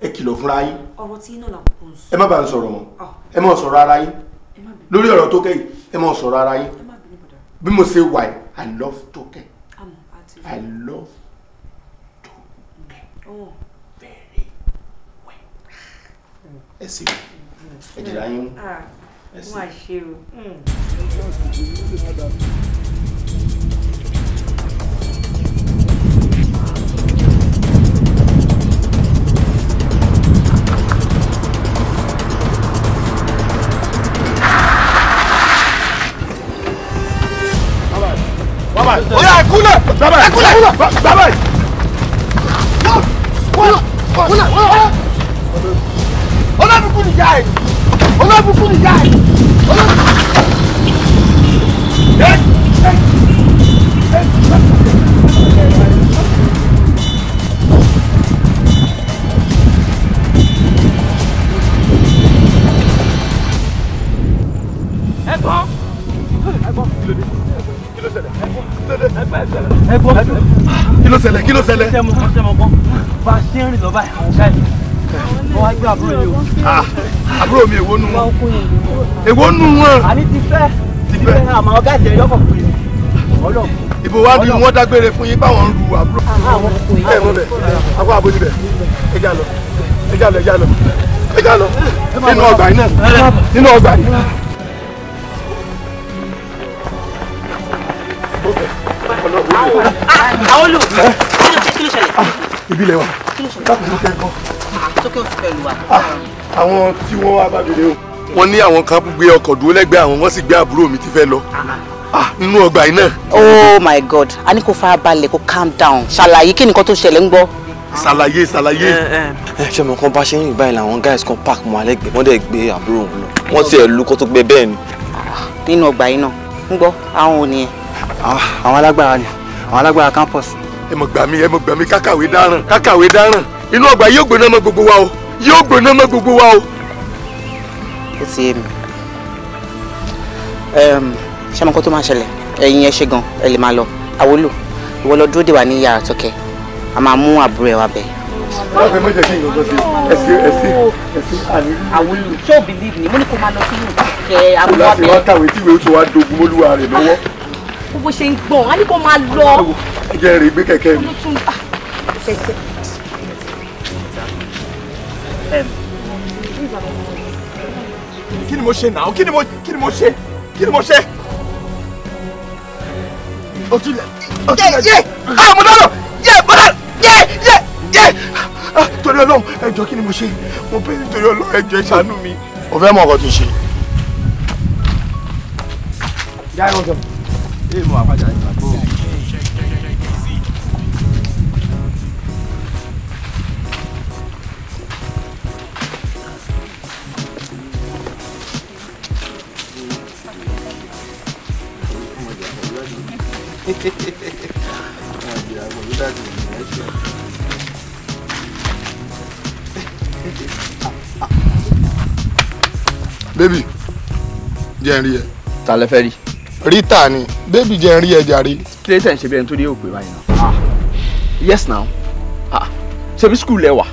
ẹ kìlọ̀ fúnra yín. ọ̀rọ̀ tí iná làkúkú ń sọ. ẹ má bá ń sọ̀rọ̀ mọ́ ẹ má sọ̀rọ̀ ara yín lórí ọ̀rọ̀ Tókẹ́ yìí ẹ má sọ̀rọ̀ ara yín bí mo ṣe wà yìí I love Tókẹ́ I love Tókẹ́ very well ẹ sì ẹ jìrà yín ẹ sì. wọ́n á ṣe o. Baba, oya kúlẹ̀. Baba, kúlẹ̀. Baba. Kúlẹ̀. Olóbùkú ni ìyá ẹ̀. Olóbùkú ni ìyá ẹ̀. Kí ló ṣẹlẹ̀? Bá a ṣe ń rìn lọ báyìí àwọn ọ̀gá yìí wọ́n wá gbé àbúrò yìí o. Àbúrò mi èwo nu wọn? Èwo nu wọn? Àní ti fẹ́ àmọ́ ọ̀gá ìṣẹ̀lẹ̀ yọkọ̀ pé ọlọ́ọ̀. Ìbò wa ni wọ́n dágbére fún yín báwọn ń ru àbúrò. Ẹ mọ̀ bẹ̀, akọ àbójú bẹ̀, ẹ jà lọ. ẹ já lọ ẹ já lọ ẹ já lọ nínú ọgbà yìí náà nínú ọgbà yìí. àwọn olù kí ló ṣẹlẹ̀. ibi lẹ wa dákun ló kẹ́kọ̀ọ́. sókè òsì pẹ̀lú wa. àwọn tí wọ́n wá bá mi lé o. wọ́n ní àwọn kan gbé ọkọ̀ dúró lẹ́gbẹ̀ẹ́ àwọn wọ́n sì gbé àbúrò mi tí fẹ́ lọ. nínú ọgbà yìí náà. Oh my God, a ní kó fara balẹ̀ kó calm down ṣàlàyé kí nìkan tó ṣẹlẹ̀ ń gbọ́. ṣàlàyé ṣé mo kàn bá ṣe ń rìn báyìí làwọn guys kan park mọ́ alẹ́ gbé wọ́n dẹ̀ gbé àbúrò wọn lọ wọ́n ti ẹ̀ lu kó tó gbé bẹ́ẹ̀ ni. nínú ọgbà yìí náà ń gbọ́ àwọn ò nìyẹn. àwọn alágbára ni àwọn alágbára campus. ẹ mọ̀ gbà mí kákàwé dáràn inú ọgbà yóò gbóná mọ́ gbogbo wa o yóò gbóná mọ́ gbogbo wa o. ó ti yé mi ṣé mo kó tó máa ṣẹlẹ̀ ẹ̀yin ẹ ṣe gan ẹ lè máa lọ Àwólù ìwọ lọ dúró dè wá ní yàrá Tókẹ́ a máa mú àbúrò ẹ wá bẹ̀. wọ́n fẹ́ mọ́jẹ́ kí n yọ̀ngàn sí ẹ̀sìn àní. Àwólù ṣé o believe ni mo ní kó máa lọ sí yàrá Tókẹ́ àbúrò wa bẹ̀. láti wá kàwé tí ìwé tó wá dogun mólúwa rẹ̀ lọ́wọ́. bó ṣe ń gbọ̀n á ní kó máa lọ. ẹ jẹ́ rè gbé kẹ̀kẹ́ mi. kí ni mo ṣe náà kí ni mo ṣe. Torí Ọlọ́run ẹ jọ̀ọ́ kí ni mo ṣe mo bẹ̀ nítorí Ọlọ́run ẹ jọ̀ọ́ ẹ ṣàánú mi. o fẹ́ mọ ọkọ tó ṣe. Baby, jẹ́ n rí ẹ. Ta lẹ fẹ́ rí? Rita ni. Baby jẹ́ n rí ẹ jàre. Kí ló tẹ̀ ń ṣe bí ẹni tó rí òpè báyìí náà? Yes now. Ṣebí school lẹ wà?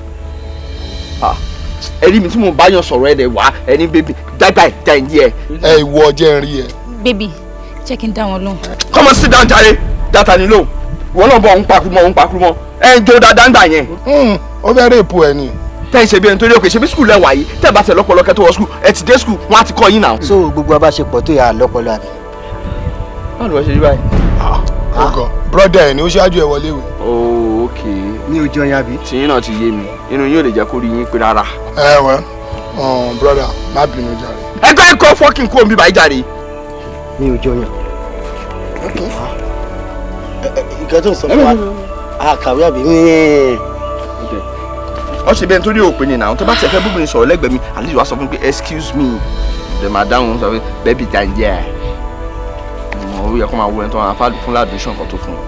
Ẹ rí mi tí mo bá yàn sọ̀rọ̀ ẹ̀ dẹ̀ wá ẹni baby dáìbáì dáì díẹ̀. Ẹ ìwọ jẹ́ n rí ẹ. Baby, jẹ́ kí n dá wọn lóhùn. Come on, sit down jàre. Data ni lóhùn. Ìwọ náà bọ̀ ń pakurumọ́. Ẹ ń jó dáadáa ń gbà yẹn. Ó fẹ́ rèpù ẹ ni. Tẹ́ ń ṣe bí ẹni tó rí òkè ṣe bí skul lẹ wà yìí tẹ́ bá tẹ lọ́pọ̀lọpọ̀ tó wọ skul ẹ ti dé skul wọn á ti kọ́ yín náà. So gbogbo abáṣepọ̀ tó yà lọ́pọ̀lọpọ̀ àbí. Báwo ni wọ́n ṣe rí báyìí? Ọgọ brọ́dà ẹ̀ ni ó ṣáájú ẹ̀ wọlé o. Oh, ok. Ní ojú ọyàn àbí. Tìyín náà ti yé mi inú yín ò lè jẹ́ kó rí yín pé rárá. Ẹ wẹ́ brọ́dà má bínú jàre. Ẹ̀kọ́ fọ́kìn kú omi báyìí jàre. Ní ojú ọyàn. Ìkẹ́ tó ń sọ fún wa àkàwé àbí mi. Ó ṣe bẹ́ẹ̀ nítorí òpin ni náà tó bá tẹ̀ fẹ́ búburú sọ̀rọ̀ lẹ́gbẹ̀ẹ́ mi àlejò wa sọ fún mi pé excuse me the madam sọ pé baby jàǹjẹ́ ó yẹ kó máa wọ ẹni tó máa fún ládùúṣàn kan tó fún un.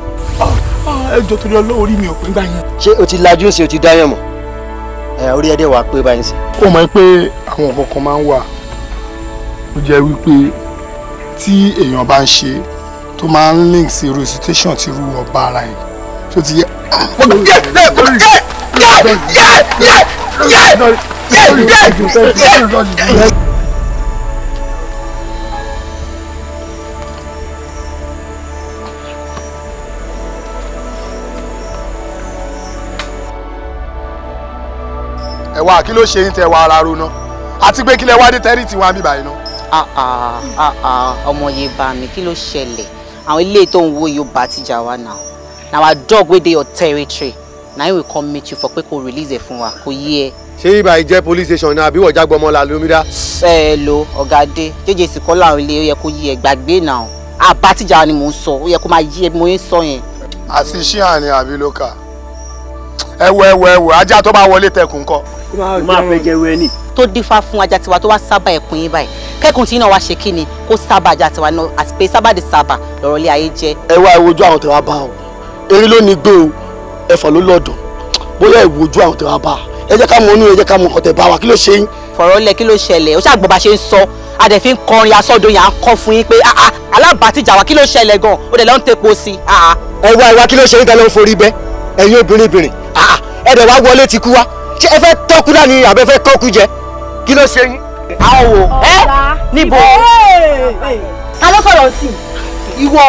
Ẹ jọ torí Ọlọ́run orí mi ò pín báyìí. Ṣé o ti lajú sí o ti dáyàn mọ̀? Orí ẹdẹ wà pé báyìí sí. Ó mọ̀ pé àwọn nǹkan kan máa ń wà ó jẹ́ wípé tí èèyàn bá ń ṣe tó máa ń link sí irú situation tí irú ọba ara ẹ̀ tó ti yẹ. Ẹ wá kí ló ṣe yín tẹ wá ara ro ná àti pé kí lẹ wá dé tẹ́rì tí wọ́n á bí báyìí ná. ọmọ yẹn bá mi kí ló ṣẹlẹ̀ àwọn ilé tó ń wo yóò bá tìjà wa náà na our dog wey dey your territory na him we come meet you for pé kó release ẹ fún wa kó yé ẹ. Ṣé ibà yìí jẹ́ police station náà àbí wọ́n jágbọ́ ọmọ la lómi dá? ẹ lo ọ̀gá dé jẹ́jẹ́ sì kọ́ láwọn ilé ó yẹ kó yé ẹ gbàgbé náà àbá tìjà ni mò ń sọ ó yẹ kó máa yé ẹ bí mo ń sọ yẹn. àti iṣẹ́ àní àbí ló kà ẹwọ ajá tó bá wọlé tẹkùn kọ. máa fẹ́ jẹ́ wẹ́ni. tó dífá fún ajá tiwa tó wá sábà ẹkùn yín báyìí kẹ́kùn tí náà wá ṣe kí ni kó sábà ajá tiwa náà àti pé sábà dé sábà lọ́rọ̀ ilé ayé jẹ́. Ẹ wá ìwojú àwọn tẹ̀wá bá o eré ló ní gbé o ẹ̀fọ́ ló lọ́dọ̀ bóyá ìwojú àwọn tẹ̀wá bá ẹ jẹ́ ká mọ inú ẹ jẹ́ ká mọ ọ̀tẹ̀ bá wa kí ló ṣe yín. fọ̀rọ̀ lẹ̀ kí ló ṣẹlẹ̀ ó ṣàgbọ́ bá ṣe ń sọ adẹ̀fín kọrin asọ́dọ̀ yà ń kọ́ fún yín pé alábàátìjà wa kí ló ṣẹlẹ̀ gan ó dẹ̀ lọ́ ń tepo sí. ẹ wá kí ló ṣe yín tẹ́lẹ̀ ń forí bẹ́ ẹ̀yin obìnrin ẹ dẹ̀ wá wọlé ti kú wá ṣé ẹ fẹ́ tọ́kú dání àbẹ́ fẹ́ kọ́kú jẹ kí ló ṣe yín. àwọn wo níbo ta ló sọ̀rọ̀ sí ìwọ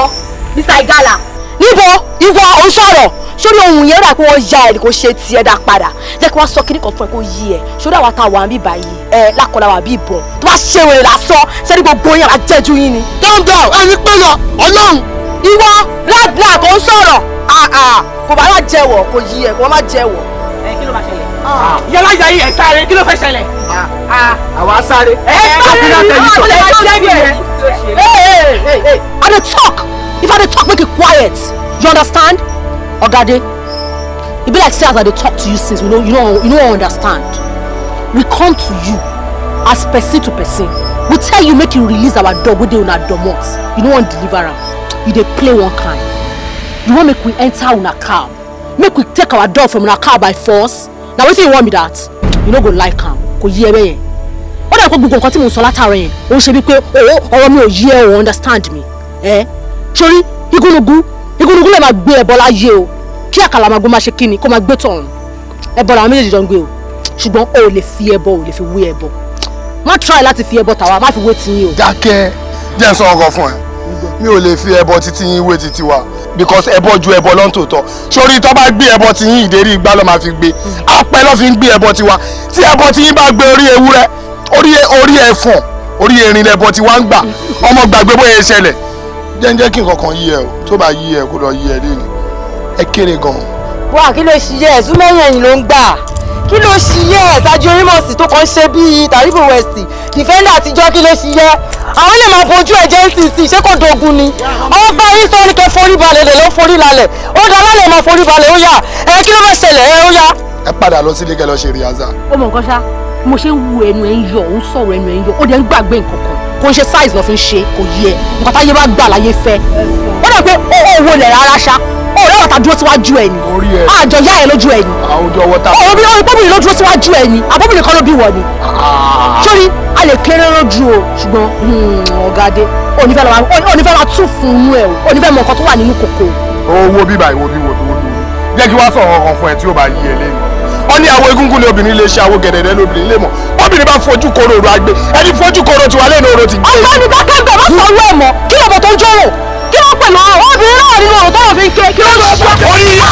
Mr. Igala níbo ìwọ ò ń sọ̀rọ̀ sórí ohun yẹn rà pé wọ́n ya ẹ̀ kó ṣe tiẹ̀ dá padà jẹ́ kí wọ́n sọ kíní kan fún ẹ kó yí ẹ sórí àwọn àtàwọn àmì báyìí lákọ̀ọ́lá wà bí ìbọn tó bá ṣe wèrè lásán ṣé ní gbogbo yẹn wà jẹ́jú yín ni. calm down ẹni pé lọ ọlọ́run. ìwọ black ó ń sọ̀rọ̀ kò bá má jẹ́wọ̀ kò yí ẹ kò má jẹ́wọ̀. Kí ló máa ṣẹlẹ̀? Yálà ìyá yìí ẹ̀ sáré kí ló fẹ́ ṣẹlẹ̀? Àwa sáré. I dey talk. If I dey talk, make it quiet. You understand? Ogade, e be like say as I dey talk to you since you don't understand. We come to you as person to person. We tell you make you release our dog wey dey una domot. You no wan deliver am. You dey play one kind. You wan make we enter una car. Make we take our dog from una car by force. Na wetin you want me that? You no go like am. Kò yé ebe yẹn. Ó dà pé gbogbo nǹkan tí mo sọ látàrọ yẹn ó ṣe bí pé ọ̀rọ̀ mi ò yé ẹ o understand me. Sori igúnnugún lè máa gbé ẹbọ láyé o kí àkàlàmàgbò máa ṣe kíni kó máa gbé tọ̀run ẹbọ làwọn méjèèjì jọ ń gbé o ṣùgbọ́n o ò lè fi ẹbọ ò lè fi wé ẹbọ má try láti fi ẹbọ tàwa má fi wé tiyín o. Dákẹ́ jẹ́ n sọ ọkọ fún ẹ mi ò lè fi ẹbọ títí yín wé títí wa because ẹbọ ju ẹbọ lọ́n tòótọ́ sórí tó bá gbé ẹbọ tiyín ìdérí igbá ló máa fi gbé apẹ ló fi ń gbé ẹbọ tiwa tí ẹbọ tiyín bá gbé orí ewúrẹ́ orí ẹfọ̀n orí erin lẹbọ tiwa ń gbà ọmọ gbàgbé bóyá ṣẹlẹ̀ jẹ́ kí nǹkan kan yí ẹ o tó bá yí ẹ kó lọ yí ẹ lẹ́nu ẹ kéré gan-an. wá kí ló ṣiyẹ ẹ̀sùn mẹ́yìn ẹ̀yìn ló ń gbà kí ló ṣiyẹ ṣáájú orímọ̀sí tó kàn ṣe bíi Taribo West defender àtijọ́ kí ló ṣiyẹ àwọn lè máa fojú ẹ̀jẹ̀ ncc ṣé kò dogun ni àwọn bá yín sọ ní kẹ́ forí balẹ̀ lè lọ́ forí lálẹ̀ ó dá lálẹ́ máa forí balẹ̀ ó yá kí ló fẹ́ ṣẹlẹ̀ ó yá. ẹ padà lọ sílé kẹ́ lọ ṣe rìhásà. ó mọ nǹkan ṣá mo ṣe ń wu ẹnu ẹ ń yọ ó ń sọ̀rọ̀ ẹnu ẹ ń yọ ó dẹ̀ ń gbàgbé nǹkan kan kò ń ṣe size lọ fi ń ṣe kò yẹ nǹkan táyé bá gbà láyé fẹ́ ó dẹ̀ pé owó lẹ̀ rárá ṣá ó rẹ̀ wọ́n ta dúró síwájú ẹ̀ ni àjọ yá ẹ̀ lójú ẹ̀ ni àwùjọ wọ́tà bóbìnrin ló dúró síwájú ẹ̀ ni àbóbìnrin kan ló bí wọ̀ ni sórí a lè kéré lójú o ṣùgbọ́n ọ̀gádé onífẹ́ máa tún fún inú ẹ̀ o onífẹ́ mọ nǹkan tó wà nínú kòkó. owó bíbá ìwò bí jẹ́ kí wá sọ̀rọ̀ ọkàn fún ẹ tí ó bá yí ẹ lẹ́nu wọ́n ní àwọn egúngún ní obìnrin lè ṣe àwọn gẹ̀dẹ̀dẹ̀ lóbìnrin lè mọ̀ obìnrin bá fojú koro òru àgbẹ̀ ẹni fojú koro tiwa lẹ́nu òru ti gbé. ọ̀gá ni dákẹ́gbẹ̀ má sọ ọ́ ẹ̀ mọ́ kí lọ́bọ̀ tó ń jọ̀rọ̀ kí ló pẹ̀lú obìnrin náà nínú ọ̀rọ̀ tó wọ́n fi ń ké kí ló lọ ṣe. orí yìí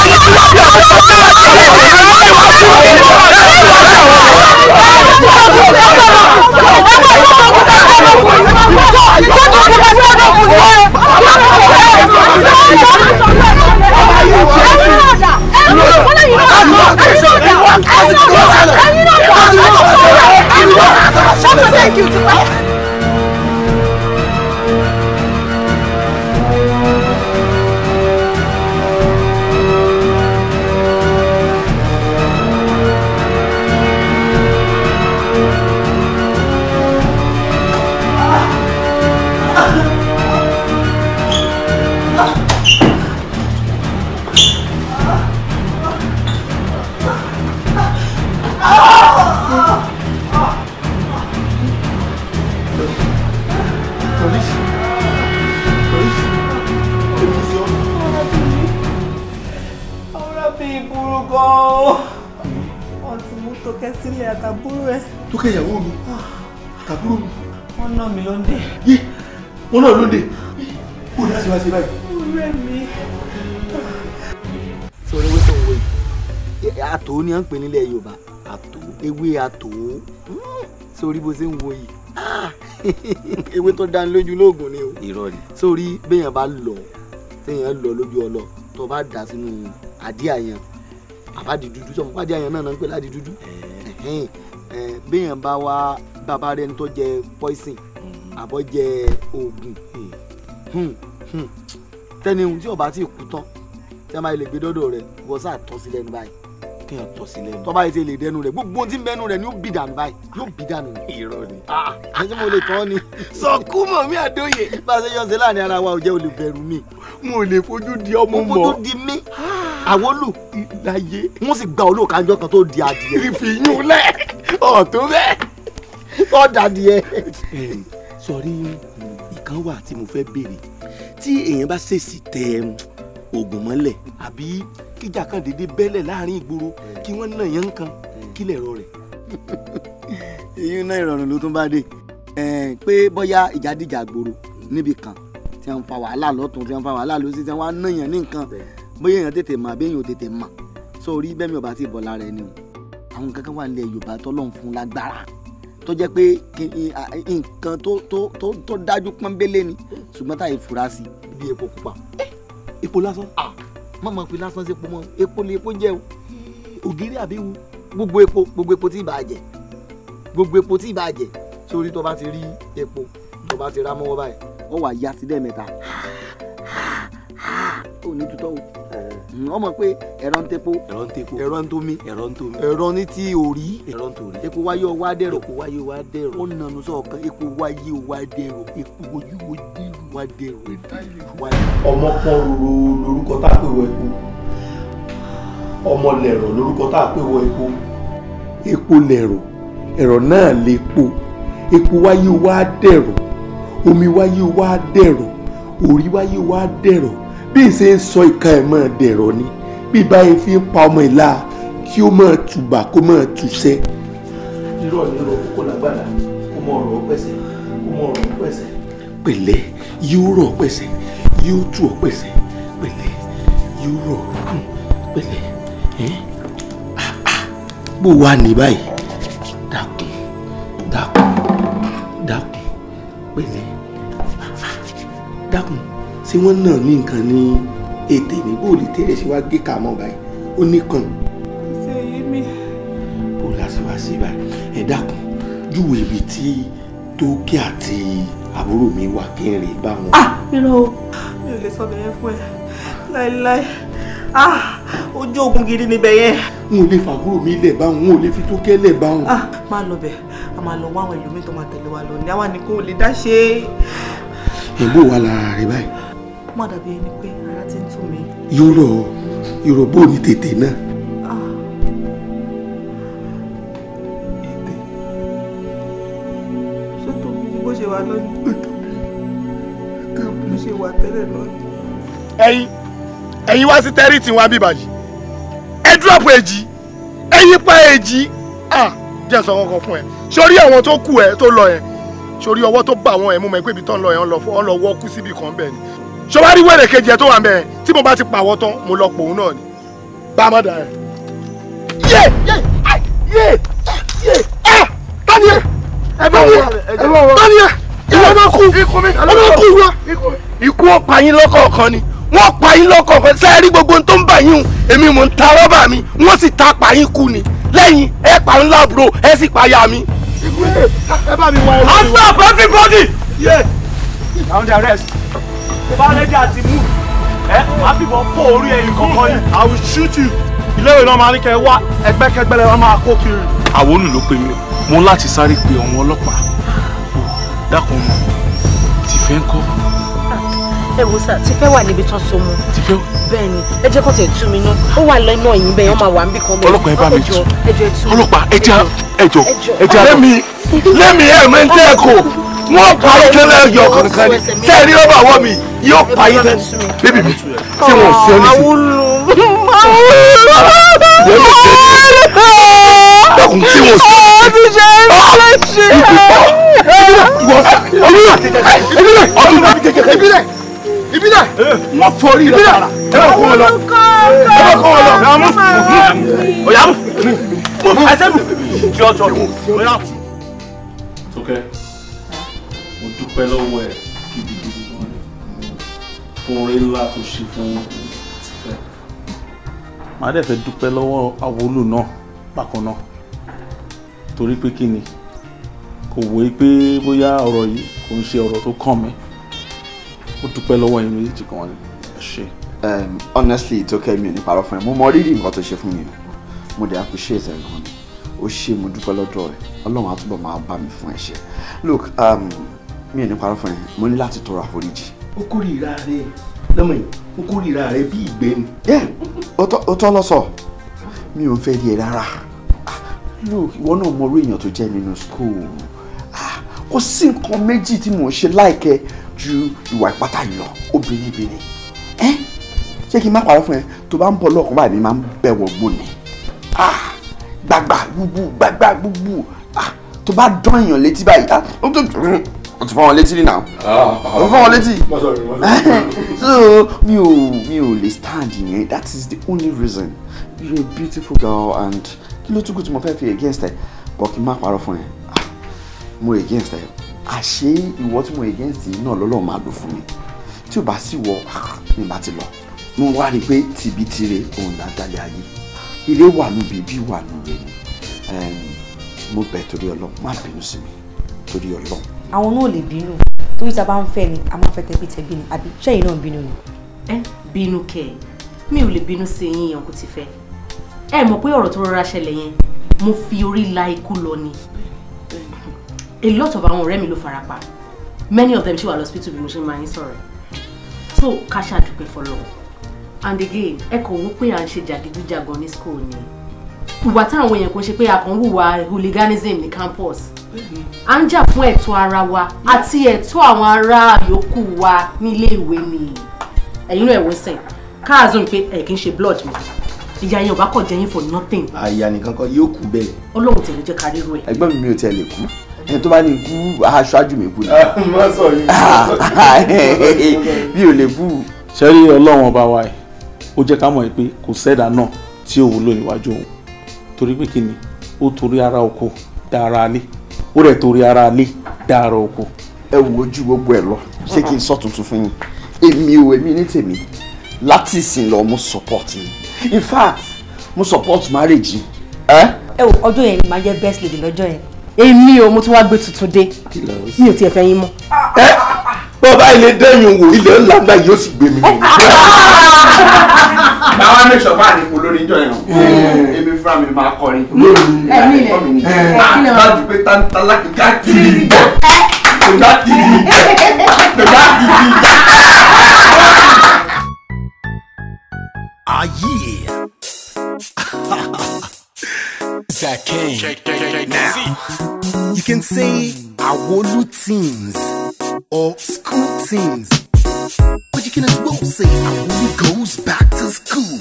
ti ti wá bí Tókè ìyàwó mi àtàbúrò mi. Wọ́n ná mi lóde. Yé wọ́n náà lóde. Kó ní àṣewá ṣe báyìí. Ọ̀rẹ́ mi. Sọ̀rọ̀ ewé tó ń wo yìí. Àtò ni à ń pè nílẹ̀ Yorùbá. Àtò ewé àtò. Sórí bó ṣe ń wo yìí. Ewé tó dání lójú lóògùn ni o. Irọ́ ni. Sórí béèyàn bá lọ téèyàn lọ lójú ọlọ tó bá dà sínú àdí àyàn àbádì dúdú sọmọ pàdé àyàn náà ń pè ládì dúdú. Béèyàn bá wá bàbá rẹ ní tó jẹ poison àbọ̀ jẹ oògùn tẹ́ni ohun tí ọba ti kú tán tí a máa lè gbé dọ́dọ̀ rẹ̀ wọ́n sá tọ́ sí lẹ́nu báyìí kí wọ́n tọ́ sí lẹ́nu tọ́ba yìí ti lè dẹnu rẹ̀ gbogbo tí ń bẹnu rẹ̀ ni ó bì dànù báyìí yóò bì dànù. irọ́ ni. àti mo lè tọ́ ni. sọkú mọ̀ mí àdóye. bá a ṣe yọ ṣe láàrin ara wa ò jẹ́ olùbẹ̀rù mi. mo lè fojú di ọmọ mọ́. mo fojú di mí. àwọn olù láyé wọ́n sì gba olóòkànjọ́ kan tó di adìyẹ. ìfìyún lẹ̀ ọ̀tún bẹ́ẹ̀. ọ̀dà adìyẹ. sọrí ìkan wà tí mo fẹ́ béèrè tí èèyàn bá ṣèṣì tẹ oògùn mọ́lẹ̀ àbí kíjà kan dédé bẹ́lẹ̀ láàrin ìgboro kí wọ́n náà yẹn kan kí lè rọ rẹ̀. ìyún náà ìrọ̀rùn ló tún bá dé pé bóyá ìjàdíjà gbòòrò níbi kan tí wọ́n fa wàhálà lọ́tún tí wọ́n fa wàhálà lọ́sí tí wọ́n á náyàn ní nǹkan bóyá èèyàn tètè mọ̀ àbí èèyàn ò tètè mọ̀ sórí bẹ́ẹ̀ mi ò bá ti bọ̀ lára ẹni o àwọn kankan wà nílẹ̀ Yorùbá tọ́lọ́run fún lágbára tó jẹ́ pé nǹkan tó dájú pọ́nbélé ni ṣùgbọ́n táyì fura sí bí epo pupa. Epo lásán? Mọ̀mọ́ fi lásán sí epo mọ́ epo lè epo jẹ́ o ògiri àbí wu gbogbo epo tí ì bá jẹ gbogbo epo tí ì bá jẹ sórí tó bá ti rí epo tó bá ti rá mọ́wọ́ báyìí ó wà yá sí lẹ́ẹ̀mẹ́ta ó ní tutọ́ o wọ́n mọ̀ pé ẹ̀rọ ń tepo ẹ̀rọ ń tomi ẹ̀rọ ní tí orí epo wáyé ọwá dẹ̀rọ̀ ó nànú sọ̀kan epo wáyé ọwá dẹ̀rọ̀ epo ojú wá dẹ̀rọ̀. ọmọ pọ́n roro lórúkọ tá a pè wọ epo ọmọ lẹ̀rọ̀ lórúkọ tá a pè wọ epo epo lẹ̀rọ̀ ẹ̀rọ náà lè po epo wáyé ọwá dẹ̀rọ̀ omi wáyé ọwá dẹ̀rọ̀ orí wáyé ọwá dẹ̀rọ̀ bí ṣe ń sọ ìka ẹ̀ máa dẹ̀rọ̀ ni bí báyìí fi ń pa ọmọ ìlà kí ó máa tùbà kó máa tùṣẹ́. irọ́ ni irọ́ kókó lágbàdá kó mọ ọ̀rọ̀ pẹ̀sẹ̀ kó mọ ọ̀rọ̀ pẹ̀sẹ̀. pẹ̀lẹ́ yóò rọ̀ pẹ̀sẹ̀ yóò tù ọ́ pẹ̀sẹ̀ pẹ̀lẹ́ yóò rọ̀ pẹ̀lẹ́ bó wà ní báyìí dákun pẹ̀lẹ́ dákun ṣé wọ́n náà ní nǹkan ní ètè ní bóòlì tẹ́lẹ̀ sí wá gé kà mọ́ báyìí ó nìkan. ṣe yí mi. bóòlì àti wá sí báyìí ẹ dákun júwèé ibi tí Tókè àti àbúrò mi wà kí n rè bá wọn. irọ́ o mi ò lè sọ bẹ̀yẹn fún ẹ láéláé ojú ogun gidi níbẹ̀ yẹn. n ò lè fàbúrò mi lẹ̀ bá wọn n ò lè fi Tókè lẹ̀ bá wọn. máa lọ bẹ̀ a máa lọ wá àwọn ẹlòmíì tó máa tẹ̀lé wa lọ ní àwa nìkan ò lè dá ṣe é. èbó wà lára rẹ báyìí. má dàbí ẹni pé ara ti ń tún mi. yóò bó ní tètè náà. ṣé tóbi ni bó ṣe wà lónìí bó ṣe wà tẹ́lẹ̀ lónìí. ẹ̀yin wá sí tẹ́rìtì wọn bíbàjì ẹ dúrọ̀pù èjì ẹ̀yin pa èjì jẹ́ sọ kankan fún ẹ sórí àwọn tó kù ẹ tó lọ yẹn sórí ọwọ́ tó bá wọn ẹ̀ mú mọ́ pé ibi tó ń lọ yẹn ń lọ wọ́kú síbi kan bẹ́ẹ̀ ni ṣọwárí wẹ̀rẹ̀ kejì ẹ̀ tó wà mẹ́ẹ̀ tí mo bá ti pàwọ́ tán mo lọ pòun náà ni bá a má dà ẹ̀. tani ẹ tani ẹ ìwọ máa kú ìwọ ikú ó pa yín lọ́kọ̀ọ̀kan ni wọ́n pa yín lọ́kọ̀ọ̀kan sẹ́ẹ̀rí gbogbo tó ń bà yín èmi mò ń ta rọ́bà mi wọ́n sì ta pa yín kú ni lẹ́yìn ẹ pa ńlá bro ẹ sì pa ya mi. ẹ bá mi wá ẹ. hands up everybody. down the arrest. Fálẹ́dì àti mú máa fi bọ́ fọ́ orí ẹ̀yìn kọ̀ọ̀kan yìí. I will shoot you. Ilé-ìwé náà máa ní kẹ́ wá ẹgbẹ́kẹgbẹ́ lẹ́wọ́n máa kó kiri. Àwọn olù ló pe mi mo láti sáré pe àwọn ọlọ́pàá. Dákun mọ̀ Tìfẹ́ ń kọ́. Ẹ wo sá Tìfẹ́ wà níbi tán so mu. Tìfẹ́. Bẹ́ẹ̀ ni ẹ jẹ́ kó tẹ̀ tú mi ná ó wà lọ́nà ẹ̀yìn bẹ́ẹ̀ wọ́n máa wà níbì kan bẹ́ẹ̀. Ọlọ́pàá ẹ bá mi tú. Ọlọ́pàá ẹjọ́. Lẹ́mi ẹ̀ mẹ́ntẹ́ ẹ̀kọ́ wọ́n pa ìkẹlẹ̀ ẹ̀yọ̀ kankan ni sẹ́ẹ̀rí ọba àwọ̀ mi yóò pa yín tẹ́ bébì mi tí wọ́n ṣe ọ́ nísìnyí. dákun tí wọ́n ṣe ìbílẹ̀ wọ́n fọrí rẹ̀ sára ẹ bá kọ́ wọn lọ ẹ bá kọ́ wọn lọ ọ̀yà mú ẹsẹ̀ mú kí ọ tọ́ ọ̀yà. Tókẹ́ mo dúpẹ́ lọ́wọ́ ẹ gidigidi fún oore ńlá tó ṣe fún Tìfẹ́. Màá dẹ̀ fẹ́ dúpẹ́ lọ́wọ́ Àwólù náà bákan náà torí pé kí ni kò wòye pé bóyá ọ̀rọ̀ yìí kò ń ṣe ọ̀rọ̀ tó kàn mí. Mo dúpẹ́ lọ́wọ́ yín méjì kan ni ẹ ṣé. Honestly Tókẹ́ mi ò ní parọ́ fún ẹ mo mọ rírì nǹkan tó ṣe fún mi mo dẹ̀ appreciate ẹ gan ni ó ṣe mo dúpẹ́ lọ́dọ̀ rẹ̀ Ọlọ́run á túbọ̀ máa bá mi fún ẹ ṣe. Look mi ò ní parọ́ fún ẹ mo ní láti tọrọ àforíjì. ó kórìíra rẹ lọ́mọ yìí ó kórìíra rẹ bí ìgbẹ́ ni. ó tọ́ lọ sọ mi ò fẹ́ rí ẹ rárá. Look ìwọ náà mọ orí èèyàn tó jẹ́ nínú school kò sí nǹkan méjì tí mò ń ṣe láìkẹ́ ju ìwà ìpátá yìí lọ obìnrin ṣé kí n má parọ́ fún ẹ tó bá ń bọ̀ lọ́ọ̀kan báyìí ni máa ń bẹ̀wọ̀ gbòòní gbàgbà gbùgbù tó bá dán èèyàn létí báyìí o ti fọ́ wọn létí now. O fọ́ wọn létí. So mi ò lè stand yẹn. That is the only reason. You're a beautiful girl and kí ló tún kù tí mo fẹ́ fi against ẹ but kí n má parọ́ fún ẹ. Mo against ẹ. Àṣé ìwọ tí mo against yìí náà lọ́lọ́run máa lò fún mi. Tí o bá sì wọ mi bá ti lọ. Mo wá rí i pé tìbítire òun ládàlẹ̀ ayé. Ire wà nù bèbí wà nù rẹ̀ ni. Mo bẹ̀ torí Ọlọ́run má bínú sí mi torí Ọlọ́run. Àwọn náà lè bínú torí tá a bá ń fẹ́ ni a máa fẹ́ tẹbí ni àbí ṣẹ́yìn náà ń bínú ni. Bínú kẹ̀ mi ò lè bínú sí yín yan kò ti fẹ́. Mọ̀ pé ọ̀rọ̀ tó rọra ṣẹlẹ̀ yẹn mo fi orí la ikú lọ ni. A lot of àwọn ọ̀rẹ́ mi ló farapa. Many of them ṣì wà lọ́sítítù bí mo ṣe máa ń sọ̀rọ̀. So ká ṣàdúpẹ́ fọlọ́run. And again ẹ kò wó pé à ń ṣe jàgídíjàgan ní school ni. Ìwà táwọn èèyàn kò ṣe pé a kàn ń hùwà hooliganism ní campus. À ń jà fún ẹ̀tọ́ ara wa àti ẹ̀tọ́ àwọn ará yòókù wa nílé ìwé ni. Ẹ̀yin náà ẹ̀wọ̀n sẹ̀ káàzùn pé ẹ̀ kì í ṣe blood mi. Ìyá yẹn ò bá kọ̀ jẹ́yìn for nothing. Àyà nìkan kan yóò kú bẹ́ẹ̀. Ọlọ́run tẹ̀lé jẹ́ kárí ru ẹ̀. Ẹgbẹ́ mi ò tiẹ̀ lè kú. Ẹni tó bá ní kú aṣáájú mi kú ni. Má sọ yìí. Mi ò lè bú. Ṣẹ́rí Ọlọ́run ọba wa ẹ̀ ó jẹ́ ká mọ̀ pé kò sẹ́dá náà tí ò wúlò níwájú òun torí pé kíni ó torí ara oko dá ara alé ó rẹ̀ torí ara alé dá ara oko. Ẹ wo ojú gbogbo ẹ lọ ṣé kí n sọ tuntun fún yín èmi ní tèmi láti ìsìn lọ mo support yín in fact mo support marriage yín. Ẹ wo ọjọ́ yẹn ni màá jẹ́ best lady lọ́jọ́ yẹn. Èmi ò mo tún wá gbé tuntun dé mi ò tiẹ̀ fẹ́ yín mọ́. Bọ́ọ̀bá ilé dẹ́yìn wò ilé ńlá ńlá yóò sì gbé mi. Báwa make sure bá ní olórin jọ yẹn. Èmi fúnra mi máa kọrin. Ẹ̀mí ilẹ̀ láti pé tántálá kíkà kiri bọ̀. Tòjá kiri. Ah yeah. That came. Now you can say Awolu teens or school teens, but you can as well say Awolu goes back to school.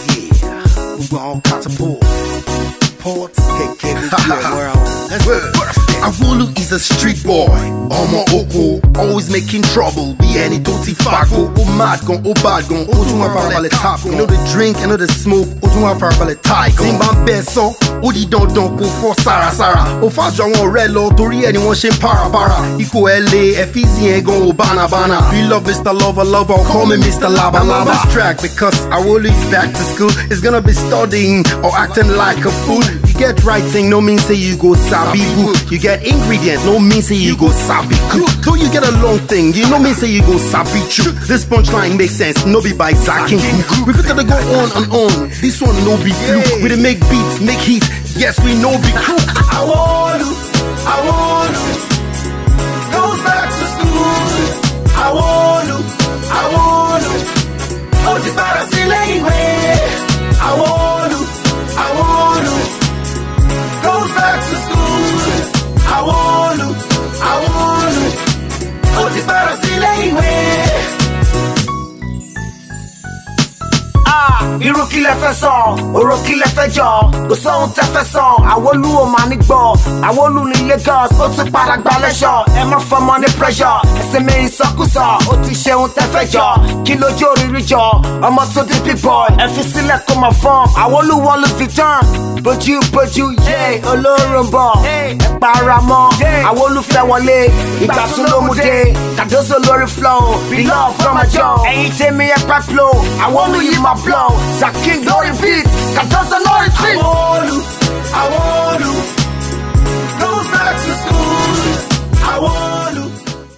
Yeah, we all catapult. Ports, Awolu is a street boy. Omo oko, always making trouble. Be any dirty fago. Oh mad gon, oh bad gon. Oh too far top. You know the drink, you know the smoke. Oh too far tie. Zimbam beso. Oh di don go for Sarah. Oh fast John Relo. Tori anyone shin para. Iko LA, Ephesian gon bana. We love Mr. Lover. Call me Mr. Laba. This track because Awolu is back to school. It's gonna be studying or acting like a fool. You get writing, no mean say you go sabi good. You get ingredients, no mean say you go sabi cook. Though you get a long thing, you know mean say you go sabi chew. This punchline makes sense, no be by Zacking. We could go on and on. This one no be fluke. We dey make beats, make heat. Yes, we know be cool. Awolu goes back to school. Awolu ó ti padà sílé ìwé. Awolu goes back to school. Awolu ó ti padà sílé ìwé. Irú kí lẹ fẹ́ sọ, ọ̀rọ̀ kí lẹ fẹ́ jọ, kò sóhun tẹ fẹ́ sọ, Awolu ò máa ní gbọ́, Awolu ní Lagos, ó ti padà gba lẹ́ṣọ̀, ẹ má fọmọ ní pressure, ẹsẹ̀ mi ìsọkúsọ, ó ti ṣeun tẹ fẹ́ jọ, kí lójú òrìrì jọ, ọmọ tó di b-boy, ẹ fi sílẹ̀ kó máa fọ́n, Awolu wọ́n ló fi tán, bójú, yé, olóró ń bọ̀, ẹ para mọ́, Awolu fẹ́ wọlé, ìgbà tún ló mú dé, Cardozo lórí flow, be love from a job, ẹ̀yin tèmi ẹ pẹ́ flow, Awolu yìí máa blow. Zacking glory beat, Cardozo no retreat.